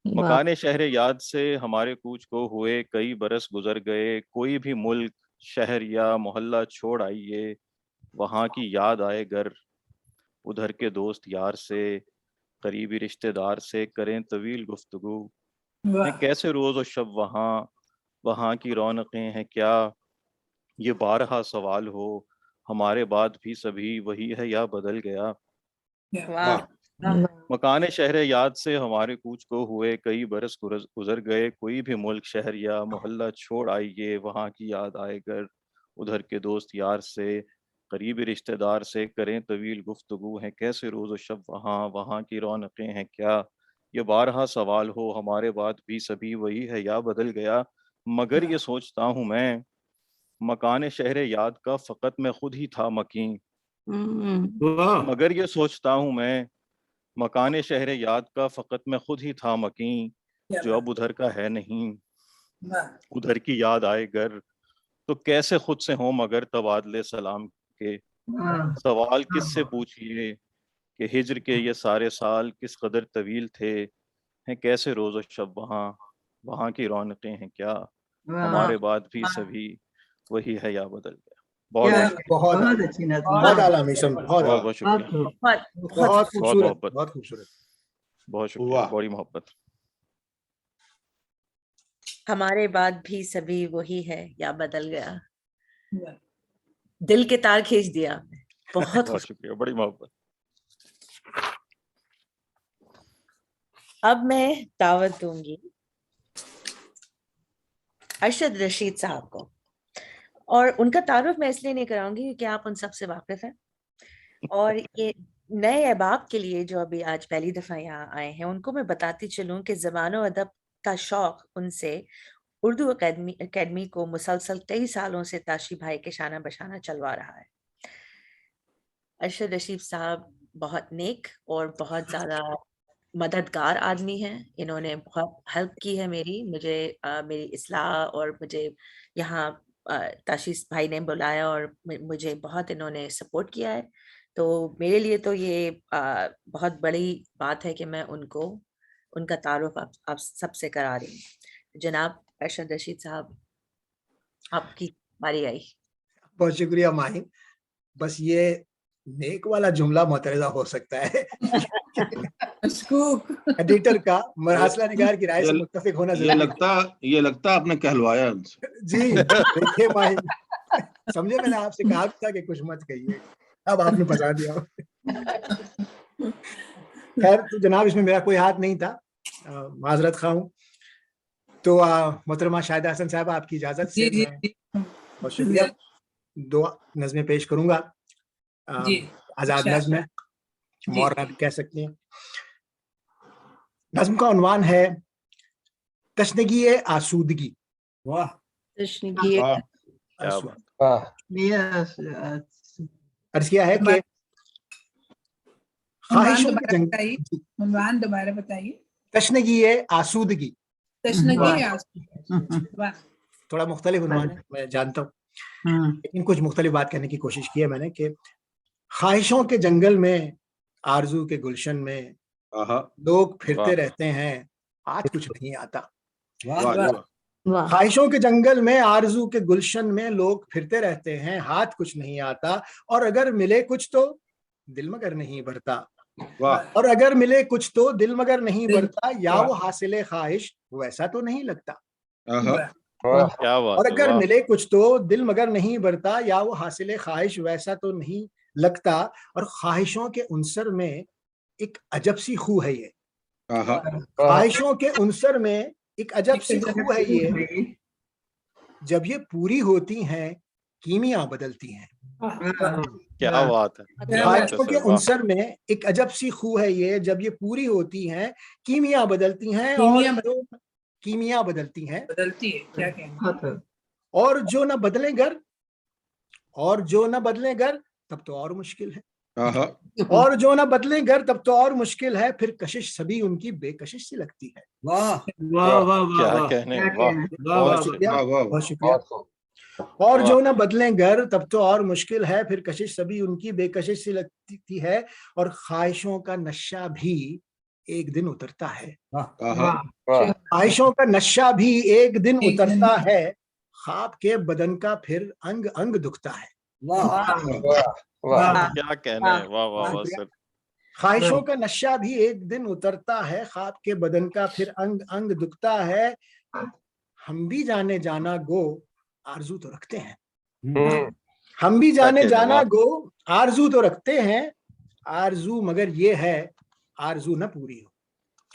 مکان شہر یاد سے ہمارے کوچ کو ہوئے کئی برس گزر گئے. کوئی بھی ملک، شہر یا محلہ چھوڑ آئیے، وہاں کی یاد آئے گر، ادھر کے دوست یار سے، قریبی رشتہ دار سے کریں طویل گفتگو. ہیں کیسے روز و شب وہاں، وہاں کی رونقیں ہیں کیا، یہ بارہا سوال ہو ہمارے بعد بھی سبھی وہی ہے یا بدل گیا. مکان شہر یاد سے ہمارے کوچ کو ہوئے کئی برس گزر گئے, کوئی بھی ملک شہر یا محلہ چھوڑ آئیے وہاں کی یاد آئے گر, ادھر کے دوست یار سے قریبی رشتہ دار سے کریں طویل گفتگو ہیں کیسے روز و شب وہاں کی رونقیں ہیں کیا. یہ بارہا سوال ہو ہمارے بعد بھی سبھی وہی ہے یا بدل گیا, مگر یہ سوچتا ہوں میں مکان شہر یاد کا فقط میں خود ہی تھا مکین. مگر یہ سوچتا ہوں میں مکان شہر یاد کا فقط میں خود ہی تھا مکین, جو اب ادھر کا ہے نہیں. ادھر کی یاد آئے گر تو کیسے خود سے ہوں مگر تبادلے سلام کے. سوال کس سے پوچھئے کہ ہجر کے یہ سارے سال کس قدر طویل تھے, ہیں کیسے روز و شب وہاں کی رونقیں ہیں کیا. ہمارے بعد بھی سبھی وہی ہے یا بدل گیا. بہت اچھی نظم, بہت اعلیٰ میشن, بہت شکریہ, بہت خوبصورت, محبت, بہت خوبصورت. بہت شکریہ, بڑی محبت. ہمارے بعد بھی سبھی وہی ہے یا بدل گیا, دل کے تار کھینچ دیا. بہت بہت شکریہ, بڑی محبت. اب میں دعوت دوں گی ارشد رشید صاحب کو, اور ان کا تعارف میں اس لیے نہیں کراؤں گی کیونکہ آپ ان سب سے واقف ہیں, اور یہ نئے احباب کے لیے جو ابھی آج پہلی دفعہ یہاں آئے ہیں ان کو میں بتاتی چلوں کہ زبان و ادب کا شوق ان سے اردو اکیڈمی کو مسلسل کئی سالوں سے تاشی بھائی کے شانہ بشانہ چلوا رہا ہے. ارشد رشید صاحب بہت نیک اور بہت زیادہ مددگار آدمی ہیں. انہوں نے بہت ہیلپ کی ہے مجھے میری اصلاح, اور مجھے یہاں تاشیس بھائی نے بلایا اور مجھے بہت انہوں نے سپورٹ کیا ہے. تو میرے لیے تو یہ بہت بڑی بات ہے کہ میں ان کا تعارف آپ سب سے کرا رہی ہوں. جناب ارشد رشید صاحب, آپ کی باری آئی. بہت شکریہ ماہین. بس یہ نیک والا جملہ مترجم ہو سکتا ہے ایڈیٹر کا مراسلہ نگار کی رائے سے متفق ہونا ضروری ہے. یہ لگتا آپ نے کہلوایا ان سے. جی دیکھیے ماہین, سمجھے میں نے آپ سے کہا تھا کہ کچھ مت کہیے, اب آپ نے بتا دیا. خیر تو جناب اس میں میرا کوئی ہاتھ نہیں تھا, معذرت خواہ ہوں. تو محترمہ شاہدہ حسن صاحب آپ کی اجازت سے میں بہت شکریہ 2 نظمیں پیش کروں گا. آزاد نظم ہے, مورنا بھی کہہ سکتے ہیں. نظم کا عنوان ہے تشنگی آسودگی. واہ, تشنگی عرض کیا ہے کہ عنوان دوبارہ بتائیے. تشنگی آسودگی. تھوڑا مختلف عنوان میں جانتا ہوں, لیکن کچھ مختلف بات کہنے کی کوشش کی ہے میں نے کہ خواہشوں کے جنگل میں آرزو کے گلشن میں لوگ پھرتے رہتے ہیں, ہاتھ کچھ نہیں آتا. خواہشوں کے جنگل میں آرزو کے گلشن میں لوگ پھرتے رہتے ہیں, ہاتھ کچھ نہیں آتا, اور اگر ملے کچھ تو دل مگر نہیں بھرتا. اور اگر ملے کچھ تو دل مگر نہیں بھرتا, یا وہ حاصل خواہش ویسا تو نہیں لگتا. اور اگر ملے کچھ تو دل مگر نہیں بھرتا, یا وہ حاصل خواہش ویسا تو نہیں لگتا. اور خواہشوں کے عنصر میں ایک عجب سی خو ہے یہ. خواہشوں کے عنصر میں ایک عجب سی خو ہے یہ, جب یہ پوری ہوتی ہیں کیمیا بدلتی ہیں. کیا بات ہے. خواہشوں کے عنصر میں ایک عجب سی خو ہے یہ, جب یہ پوری ہوتی ہیں کیمیا بدلتی ہیں. اور کیمیا بدلتی ہیں, اور جو نہ بدلیں گر, اور جو نہ بدلیں گر تب تو اور مشکل ہے. اور جو نہ بدلیں گر تب تو اور مشکل ہے, پھر کشش سبھی ان کی بے کشش سی لگتی ہے. کیا کہنے, بہت شکریہ. اور جو نہ بدلیں گر تب تو اور مشکل ہے, پھر کشش سبھی ان کی بے کشش سی لگتی ہے. اور خواہشوں کا نشہ بھی ایک دن اترتا ہے. خواہشوں کا نشہ بھی ایک دن اترتا ہے, خواب کے بدن کا پھر انگ انگ دکھتا ہے. کیا کہنے, واہ واہ واہ سر. خواہشوں کا نشہ بھی ایک دن اترتا ہے, خواب کے بدن کا پھر انگ انگ دکھتا ہے. ہم بھی جانے جانا گو آرزو تو رکھتے ہیں, हम भी जाने ताकि जाना जवाब- गो आरजू तो रखते हैं आरजू मगर ये है आरजू न पूरी हो।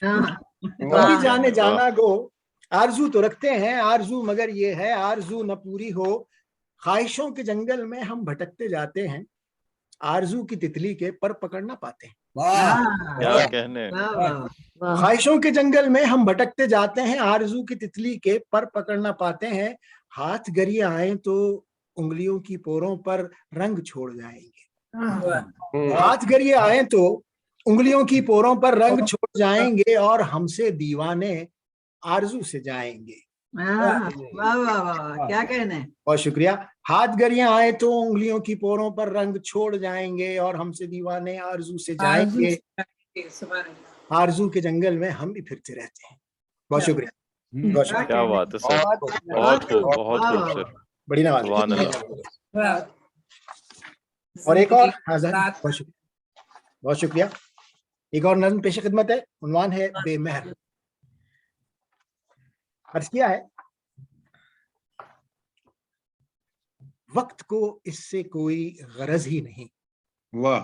हम भी जाने जाना गो आरजू तो रखते हैं आरजू मगर ये है आरजू न पूरी हो। ख्वाहिशों के जंगल में हम भटकते जाते हैं आरजू की तितली के पर पकड़ ना पाते हैं। क्या कहने। ख्वाहिशों के जंगल में हम भटकते जाते हैं आरजू की तितली के पर पकड़ ना पाते हैं। हाथ गरिए आए तो उंगलियों की पोरों पर रंग छोड़ जाएंगे। हाथ गरिए आए तो उंगलियों की पोरों पर रंग छोड़ जाएंगे और हमसे दीवाने आरजू से जाएंगे। वाह वाह वाह, क्या कहने। बहुत शुक्रिया। हाथ गरिए आए तो उंगलियों की पोरों पर रंग छोड़ जाएंगे और हमसे दीवाने आरजू से जाएंगे। आरजू के जंगल में हम भी फिरते रहते हैं। बहुत शुक्रिया, बहुत शुक्रिया। क्या बात है सर, बहुत खूब, बहुत खूब सर, बड़ी नवाज। सुभान अल्लाह। और एक और हाज़िर, बहुत शुक्रिया, बहुत शुक्रिया। एक और नज़्म पेश खिदमत है, उन्वान है बेमहर। अर्ज किया है, वक्त को इससे कोई गरज ही नहीं। वाह।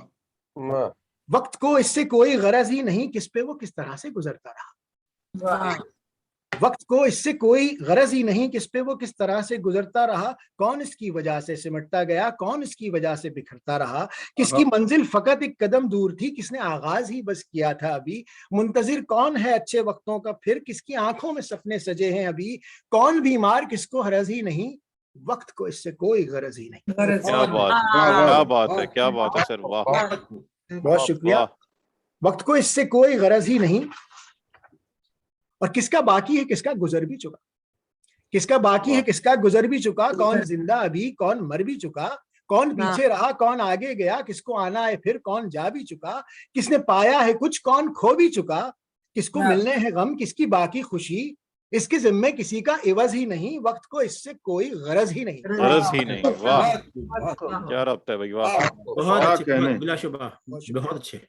वक्त को इससे कोई गरज ही नहीं किस पे वो किस तरह से गुजरता रहा। वक्त को इससे कोई गरज ही नहीं किस पे वो किस तरह से गुजरता रहा। कौन इसकी वजह से सिमटता गया, कौन इसकी वजह से बिखरता रहा। किसकी मंजिल फकत एक कदम दूर थी, किसने आगाज ही बस किया था अभी। मुंतजिर कौन है अच्छे वक्तों का फिर, किसकी आंखों में सपने सजे हैं अभी। कौन बीमार किसको हरज ही नहीं, वक्त को इससे कोई गरज ही नहीं। क्या बात, क्या बात है, क्या बात है सर, वाह। बहुत शुक्रिया। वक्त को इससे कोई गरज ही नहीं, और किसका बाकी है किसका गुजर भी चुका। किसका बाकी है किसका गुजर भी चुका। कौन जिंदा अभी कौन मर भी चुका। कौन पीछे रहा कौन आगे गया, किसको आना है फिर कौन जा भी चुका। किसने पाया है कुछ कौन खो भी चुका। किसको मिलने हैं गम किसकी बाकी खुशी। इसके जिम्मे किसी का इवज ही नहीं, वक्त को इससे कोई गरज ही नहीं। गरज ही नहीं, वाह क्या रब्त है भाई, वाह। बहुत अच्छे, बिलाशुबा बहुत अच्छे।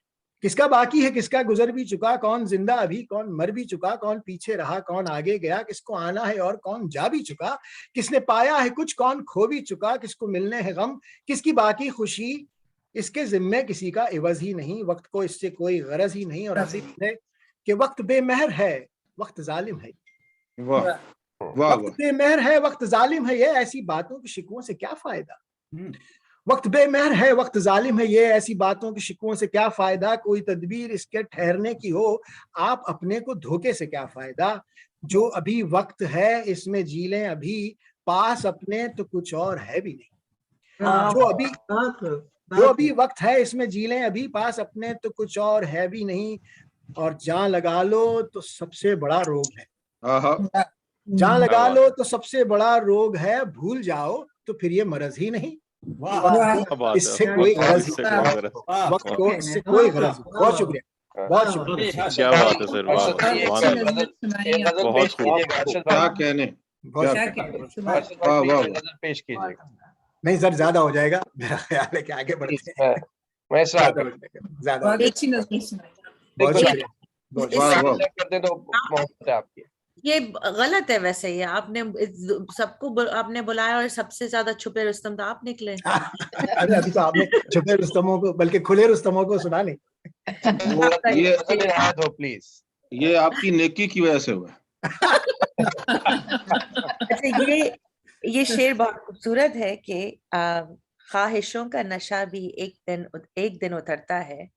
किसका बाकी है किसका गुजर भी चुका। कौन जिंदा अभी कौन मर भी चुका। कौन पीछे रहा कौन आगे गया, किसको आना है और कौन जा भी चुका। किसने पाया है कुछ कौन खो भी चुका। किसको मिलने हैं गम किसकी बाकी खुशी। इसके जिम्मे किसी का इवज ही नहीं, वक्त को इससे कोई गरज ही नहीं। और हकीकत है कि वक्त बेमहर है वक्त जालिम है। वक्त बेमहर है वक्त जालिम है, ये ऐसी बातों की शिकवों से क्या फायदा। वक्त बेमहर है वक्त जालिम है, ये ऐसी बातों की शिकवों से क्या फायदा। कोई तदबीर इसके ठहरने की हो, आप अपने को धोखे से क्या फायदा। जो अभी वक्त है इसमें जी लें अभी, पास अपने तो कुछ और है भी नहीं। जो अभी वक्त है इसमें जी लें अभी, पास अपने तो कुछ और है भी नहीं। और जान लगा लो तो सबसे बड़ा रोग है। जान लगा लो तो सबसे बड़ा रोग है, भूल जाओ तो फिर ये मरज ही नहीं। इससे कोई गरज, वक्त को इससे कोई गरज। बहुत शुक्रिया, बहुत शुक्रिया। क्या बात है सर, वाह, बहुत खूब। क्या कहने। पेश कीजिएगा। नहीं सर ज्यादा हो जाएगा, मेरा ख्याल है कि आगे बढ़ते हैं। मैं ज्यादा अच्छी नज़र सुनाई। बहुत शुक्रिया। करते तो मोहब्बत है आपकी। ये गलत है वैसे, ये आपने सबको आपने बुलाया और सबसे ज्यादा छुपे रुस्तम तो आप निकले। अरे अभी तो आपने छुपे रुस्तमों को बल्कि खुले रुस्तमों को सुना नहीं। ये प्लीज, ये आपकी नेकी की वजह से हुआ। अच्छा, ये शेर बहुत खूबसूरत है कि ख्वाहिशों का नशा भी एक दिन उतरता है,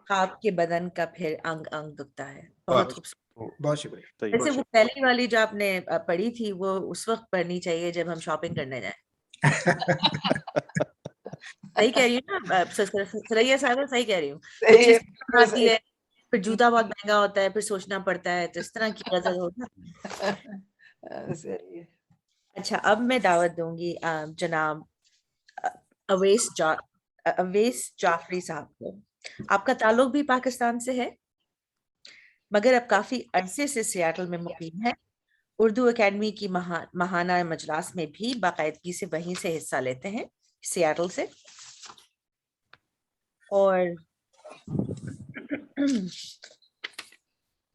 ख्वाब के बदन का फिर अंग अंग दुखता है। बहुत खूबसूरत, बहुत शुक्रिया। वैसे वो पहली वाली जो आपने पढ़ी थी वो उस वक्त पढ़नी चाहिए जब हम शॉपिंग करने जाएं। सही कह रही हूँ ना सरैया साहब, सही कह रही हूँ। आती है फिर जूता बहुत महंगा होता है, फिर सोचना पड़ता है, तो इस तरह की गजल होता है। अच्छा, अब मैं दावत दूंगी जनाब अवैस जाफरी साहब को। आपका ताल्लुक भी पाकिस्तान से है मगर अब काफी अरसे से सियाटल में मुकीम है। उर्दू एकेडमी की महाना मजलास में भी बाकायदगी से वहीं से हिस्सा लेते हैं, सियाटल से। और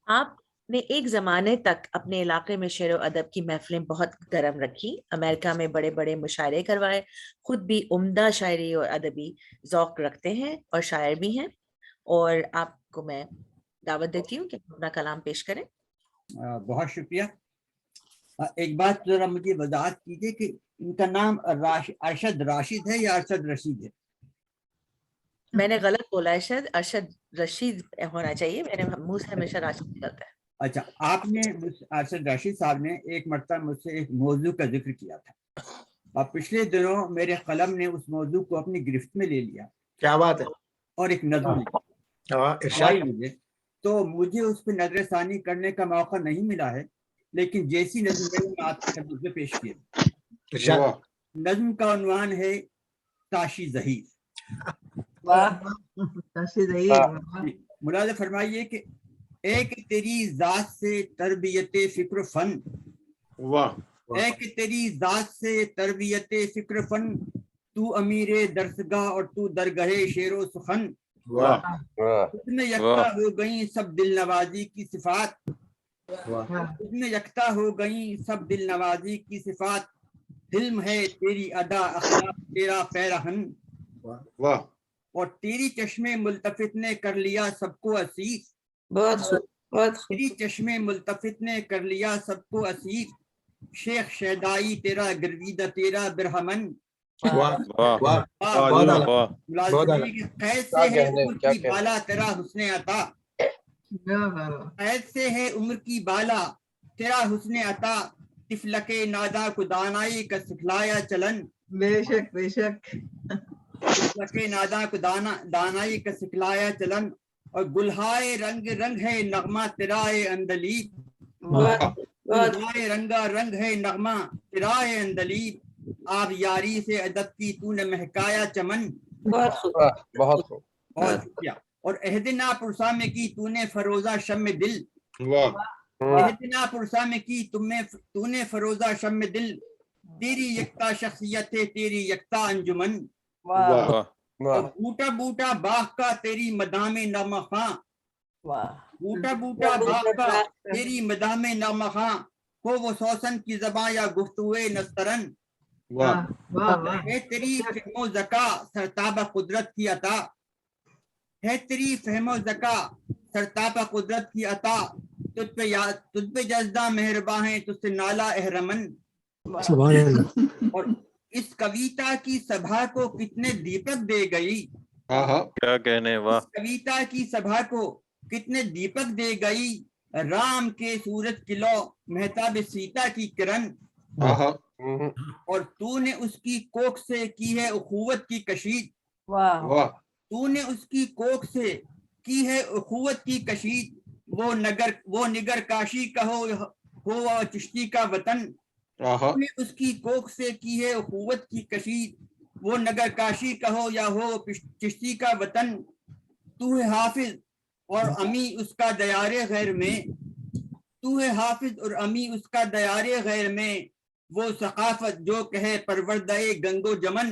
आप نے ایک زمانے تک اپنے علاقے میں شعر و ادب کی محفلیں بہت گرم رکھی، امریکہ میں بڑے بڑے مشاعرے کروائے، خود بھی عمدہ شاعری اور ادبی ذوق رکھتے ہیں اور شاعر بھی ہیں، اور آپ کو میں دعوت دیتی ہوں کہ اپنا کلام پیش کریں۔ بہت شکریہ۔ ایک بات ذرا مجھے وضاحت کیجیے کہ ان کا نام ارشد راشد ہے یا ارشد رشید ہے؟ میں نے غلط بولا ہے، شاید ارشد رشید ہونا چاہیے، میرے منہ سے ہمیشہ راشد نکلتا ہے۔ اچھا، آپ نے ارشد راشد صاحب نے ایک مرتبہ مجھ سے ایک موضوع کا ذکر کیا تھا، اور پچھلے دنوں میرے قلم نے اس موضوع کو اپنی گرفت میں لے لیا، کیا بات ہے، اور ایک نظم ارشاد، مجھے تو مجھے اس پہ نظر ثانی کرنے کا موقع نہیں ملا ہے، لیکن جیسی نظم میں آپ کی خدمت میں پیش کیا۔ ارشاد، نظم کا عنوان ہے تاشی ظہیر۔ ملاحظہ فرمائیے کہ ایک تیری ذات سے تربیت فکر و فن، ایک تیری ذات سے تربیت فکر و فن، تو امیر درسگاہ اور تو درگاہ شعر و سخن، اس میں یکتا ہو گئی سب دل نوازی کی صفات، اس میں یکتا ہو گئی سب دل نوازی کی صفات، حلم ہے تیری ادا اخلاق تیرا پیرہن، اور تیری چشمے ملتفت نے کر لیا سب کو اسیر، تیری چشمے ملتفت نے کر لیا سب کو اسیر، شیخ شیدائی تیرا گرویدہ تیرا برہمن، قید سے ہے عمر کی بالا تیرا حسن عطا، قید سے ہے عمر کی بالا تیرا حسن عطا، طفلک نادا کو دانائی کا سکھلایا چلن، بے شک بے شک، طفلک نادا کو دانائی کا سکھلایا چلن، اور گلہائے رنگ رنگ ہے نغمہ تیرائے اندلیب، گلہائے رنگا رنگ ہے نغمہ تیرائے اندلیب، آپ یاری سے ادب کی تو نے مہکایا چمن، بہت خوب، بہت شکریہ، اور اہدنا پرسا میں کی تو نے فروزہ شم دل، اہدنا پرسا میں کی تو نے فروزہ شم دل، تیری یکتا شخصیت ہے تیری یکتا انجمن، اور بوٹا بوٹا باغ کا تیری مدام نغمہ خاں، بوٹا بوٹا باغ کا تیری مدام نغمہ خاں، ہو وہ سوسن کی زباں یا گفتگوئے نسترن، ہے تیری فہم و ذکا سرتابہ قدرت کی عطا، ہے تیری فہم و ذکا سرتابہ قدرت کی عطا، تجھ پہ جزدہ مہرباں ہیں تجھ سے نالا احرمن، سبحان اللہ، اور اس کویتا کی سبھا کو کتنے دیپک دے گئی، کیا کہنے، واہ، اس کویتا کی سبھا کو کتنے دیپک دے گئی، رام کے سورج کی لو مہتاب سیتا کی کرن، اور تو نے اس کی کوکھ سے کی ہے اخوت کی کشید، تو نے اس کی کوکھ سے کی ہے اخوت کی کشید، وہ نگر کاشی کا ہو چشتی کا وطن، تو نے اس کی کوکھ سے کی ہے اخوت کی کشید، وہ نگر کاشی کا ہو یا ہو چشتی کا وطن، تو ہے حافظ اور امی اس کا دیار غیر میں، تو ہے حافظ اور امی اس کا دیار غیر میں، وہ ثقافت جو کہے پروردہ گنگ و جمن،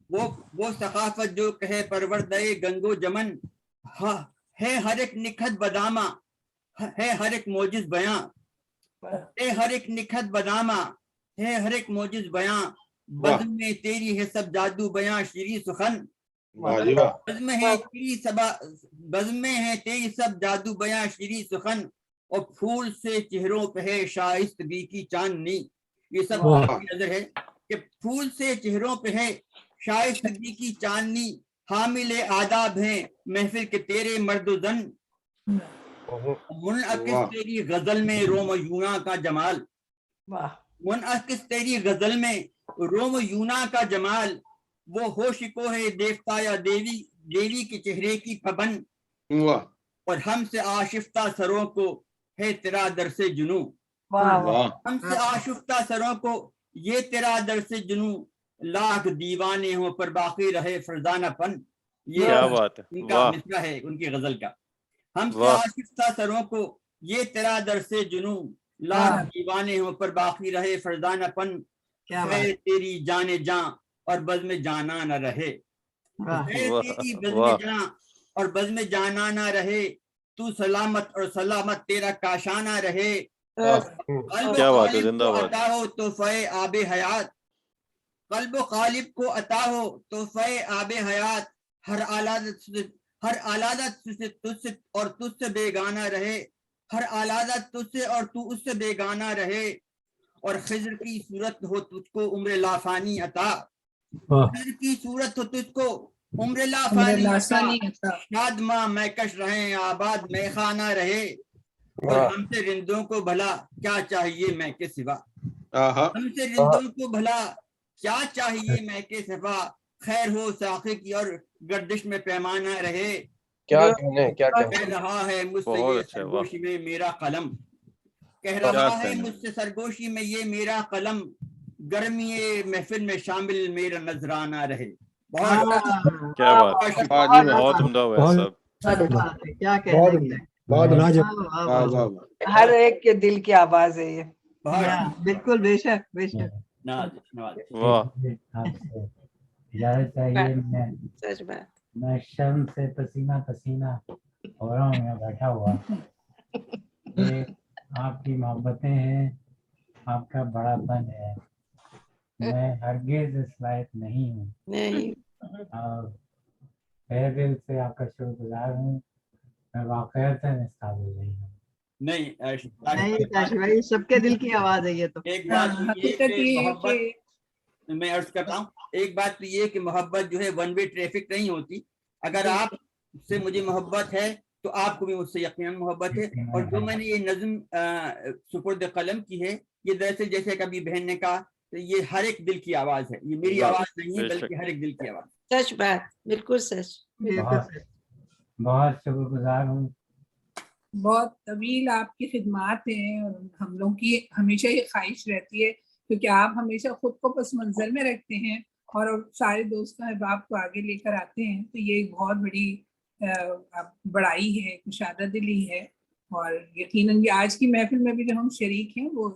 وہ ثقافت جو کہے پروردہ گنگ و جمن، ہے ہر ایک نکھت بدامہ ہے ہر ایک موجز بیاں، ہے ہر ایک نکھت بدامہ ہے ہر ایک موجز بیاں، بزم میں تیری ہے سب جادو بیاں شیریں سخن، بزم میں ہے تیری سب جادو بیاں شیریں سخن، اور پھول سے چہروں پہ ہے شائستگی کی چاندنی، یہ سب نظر ہے کہ پھول سے چہروں پہ ہے شائستگی کی چاندنی، حامل آداب ہیں محفل کے تیرے مرد و زن، منعکس تیری غزل میں روم و یونا کا جمال، منعکس تیری غزل میں روم و یونا کا جمال، وہ ہوش کو ہے دیوتا یا دیوی کے چہرے کی پابند، اور ہم سے آشفتہ سروں کو ہے تیرا درس جنوں، ہم سے آشفتہ سروں کو یہ تیرا درس جنوں، لاکھ دیوانے ہوں پر باقی رہے فرزانہ پن، یہ کیا بات ہے، ان کا مصرع ہے ان کی غزل کا، ہم سے آشفتہ سروں کو یہ تیرا درس جنوں، لاکھ دیوانے ہوں پر باقی رہے فرزانہ پن، خیر تیری جان جاں اور بزم جانا نہ رہے، خیر تیری بزم جاں اور بزم جانا نہ رہے، तू सलामत और सलामत तेरा काशाना रहे। क्या बात है, जिंदाबाद। अता हो तोहफे आबे हयात, कल्ब गालिब को अता हो तोहफे आबे हयात, हर आलादत तुझसे और तुझसे बेगाना रहे, हर आलादत तुझसे और तू उससे बेगाना रहे, और खिज्र की सूरत हो तुझको उम्र लाफानी अता, खिज्र की सूरत हो तुझको उम्र लाफानी अता, शाद माँ मैकश रहे आबाद मैखाना रहे, और हमसे रिंदों को भला क्या चाहिए मैं के सिवा, हमसे रिंदों को भला क्या चाहिए मैं के सिवा, खैर हो साक़ी की और गर्दिश में पैमाना रहे। क्या कहने कह रहा है मुझसे ये सरगोशी में मेरा कलम, कह रहा है मुझसे सरगोशी में ये मेरा कलम, गर्मी महफिल में शामिल मेरा नजराना रहे। बहुत क्या बात, बहुत उम्दा हुआ सब। क्या कहने, बहुत हर एक के दिल की आवाज है ये। बिल्कुल, बेशक बेशक। वाह, चाहिए। सच बात। मैं शर्म से पसीना पसीना हो रहा हूँ यहाँ बैठा हुआ। ये आपकी मोहब्बतें हैं, आपका बड़ापन है। मैं हरगिज इस लायक नहीं हूँ, और तहे दिल से आपका शुक्रगुजार हूँ। मैं वाकईतन इस काबिल नहीं हूँ। नहीं ताशी भाई, सबके दिल की आवाज है ये तो। एक बात ये मोहब्बत मैं अर्ज करता हूँ, एक बात तो ये कि मोहब्बत जो है वन वे ट्रैफिक नहीं होती। अगर आप से मुझे मोहब्बत है तो आपको भी मुझसे यकीनन मोहब्बत है। और जो मैंने ये नज़्म सुपुर्द कलम की है, ये दरअसल जैसे कभी बहन ने कहा, तो ये हर एक दिल की आवाज है, ये मेरी आवाज नहीं है बल्कि हर एक दिल की आवाज। सच बात, बिल्कुल सच। बहुत शुक्रगुजार हूँ। बहुत तवील आपकी खिदमात हैं, और हम लोगों की हमेशा ये ख्वाहिश रहती है, क्योंकि आप हमेशा खुद को पस मंजर में रखते हैं और सारे दोस्तों अहबाब को आगे लेकर आते हैं। तो ये एक बहुत बड़ी बड़ाई है, कुशादा दिली है, और यकीनन ये आज की महफिल में भी जो हम शरीक हैं वो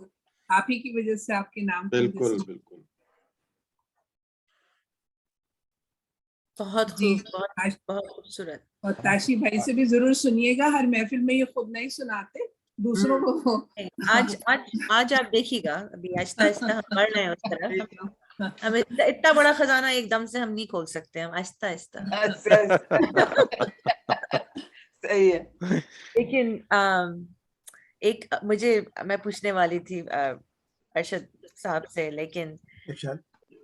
आप ही की वजह से, आपके नाम की वजह से। बिल्कुल बहुत खूब, बहुत खूबसूरत। और ताशी भाई से भी जरूर सुनिएगा, हर महफिल में ये खुद नहीं सुनाते, दूसरों को। आज आप देखिएगा, अभी आहिस्ता आहिस्ता हम बढ़ रहे हैं उस तरफ। हम इतना बड़ा खजाना एकदम से हम नहीं खोल सकते, हम आहिस्ता आहिस्ता। सही है। लेकिन मैं पूछने वाली थी अरशद साहब से, लेकिन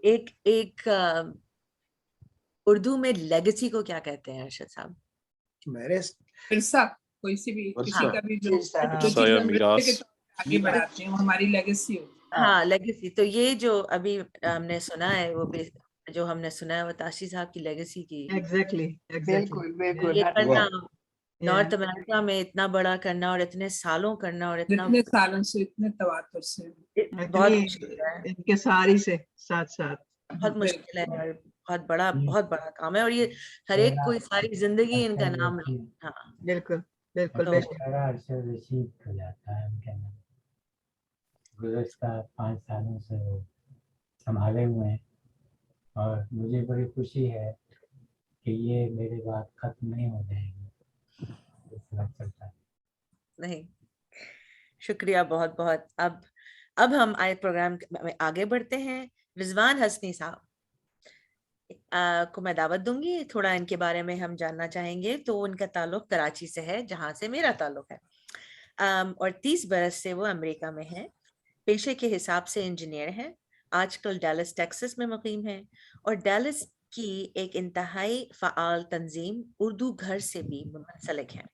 एक उर्दू में लेगेसी को क्या कहते हैं अरशद साहब? मेरे विरसा, कोई सी भी किसी का भी जो आगे बढ़ाते हैं, वो हमारी लेगेसी होती है। हाँ, लेगेसी। तो ये जो अभी हमने सुना है, वो भी जो हमने सुना है वो ताशी साहब की लेगेसी की। एग्जैक्टली बिल्कुल। ये करना नॉर्थ अमेरिका में इतना बड़ा करना, और इतने सालों करना, और इतने सालों से, इतने तवातुर से, बहुत मुश्किल है। इनके सारी से साथ बहुत मुश्किल है, और बहुत बड़ा काम है, और ये हर एक कोई सारी जिंदगी इनका नाम। हाँ बिल्कुल। अरशद रशीद हो जाता है उनका नाम। गुज़श्ता 5 सालों से वो संभाले हुए हैं, और मुझे बड़ी खुशी है कि ये मेरे बाद खत्म नहीं हो जाएगी, इस वक्त चलता है। नहीं, शुक्रिया बहुत बहुत। अब हम आए प्रोग्राम में आगे बढ़ते हैं। रिजवान हसनी साहब को मैं दावत दूंगी, थोड़ा इनके बारे में हम जानना चाहेंगे। तो उनका ताल्लुक कराची से है, जहाँ से मेरा ताल्लुक है, और 30 बरस से वो अमेरिका में है। पेशे के हिसाब से इंजीनियर हैं, आजकल डैलस टेक्सास में मुकीम हैं, और डैलस की एक इंतहाई फ़आल तंजीम उर्दू घर से भी मुंसलिक हैं।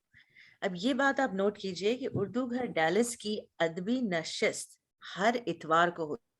अब ये बात आप नोट कीजिए कि उर्दू घर डैलस की अदबी नशिस्त हर इतवार को होती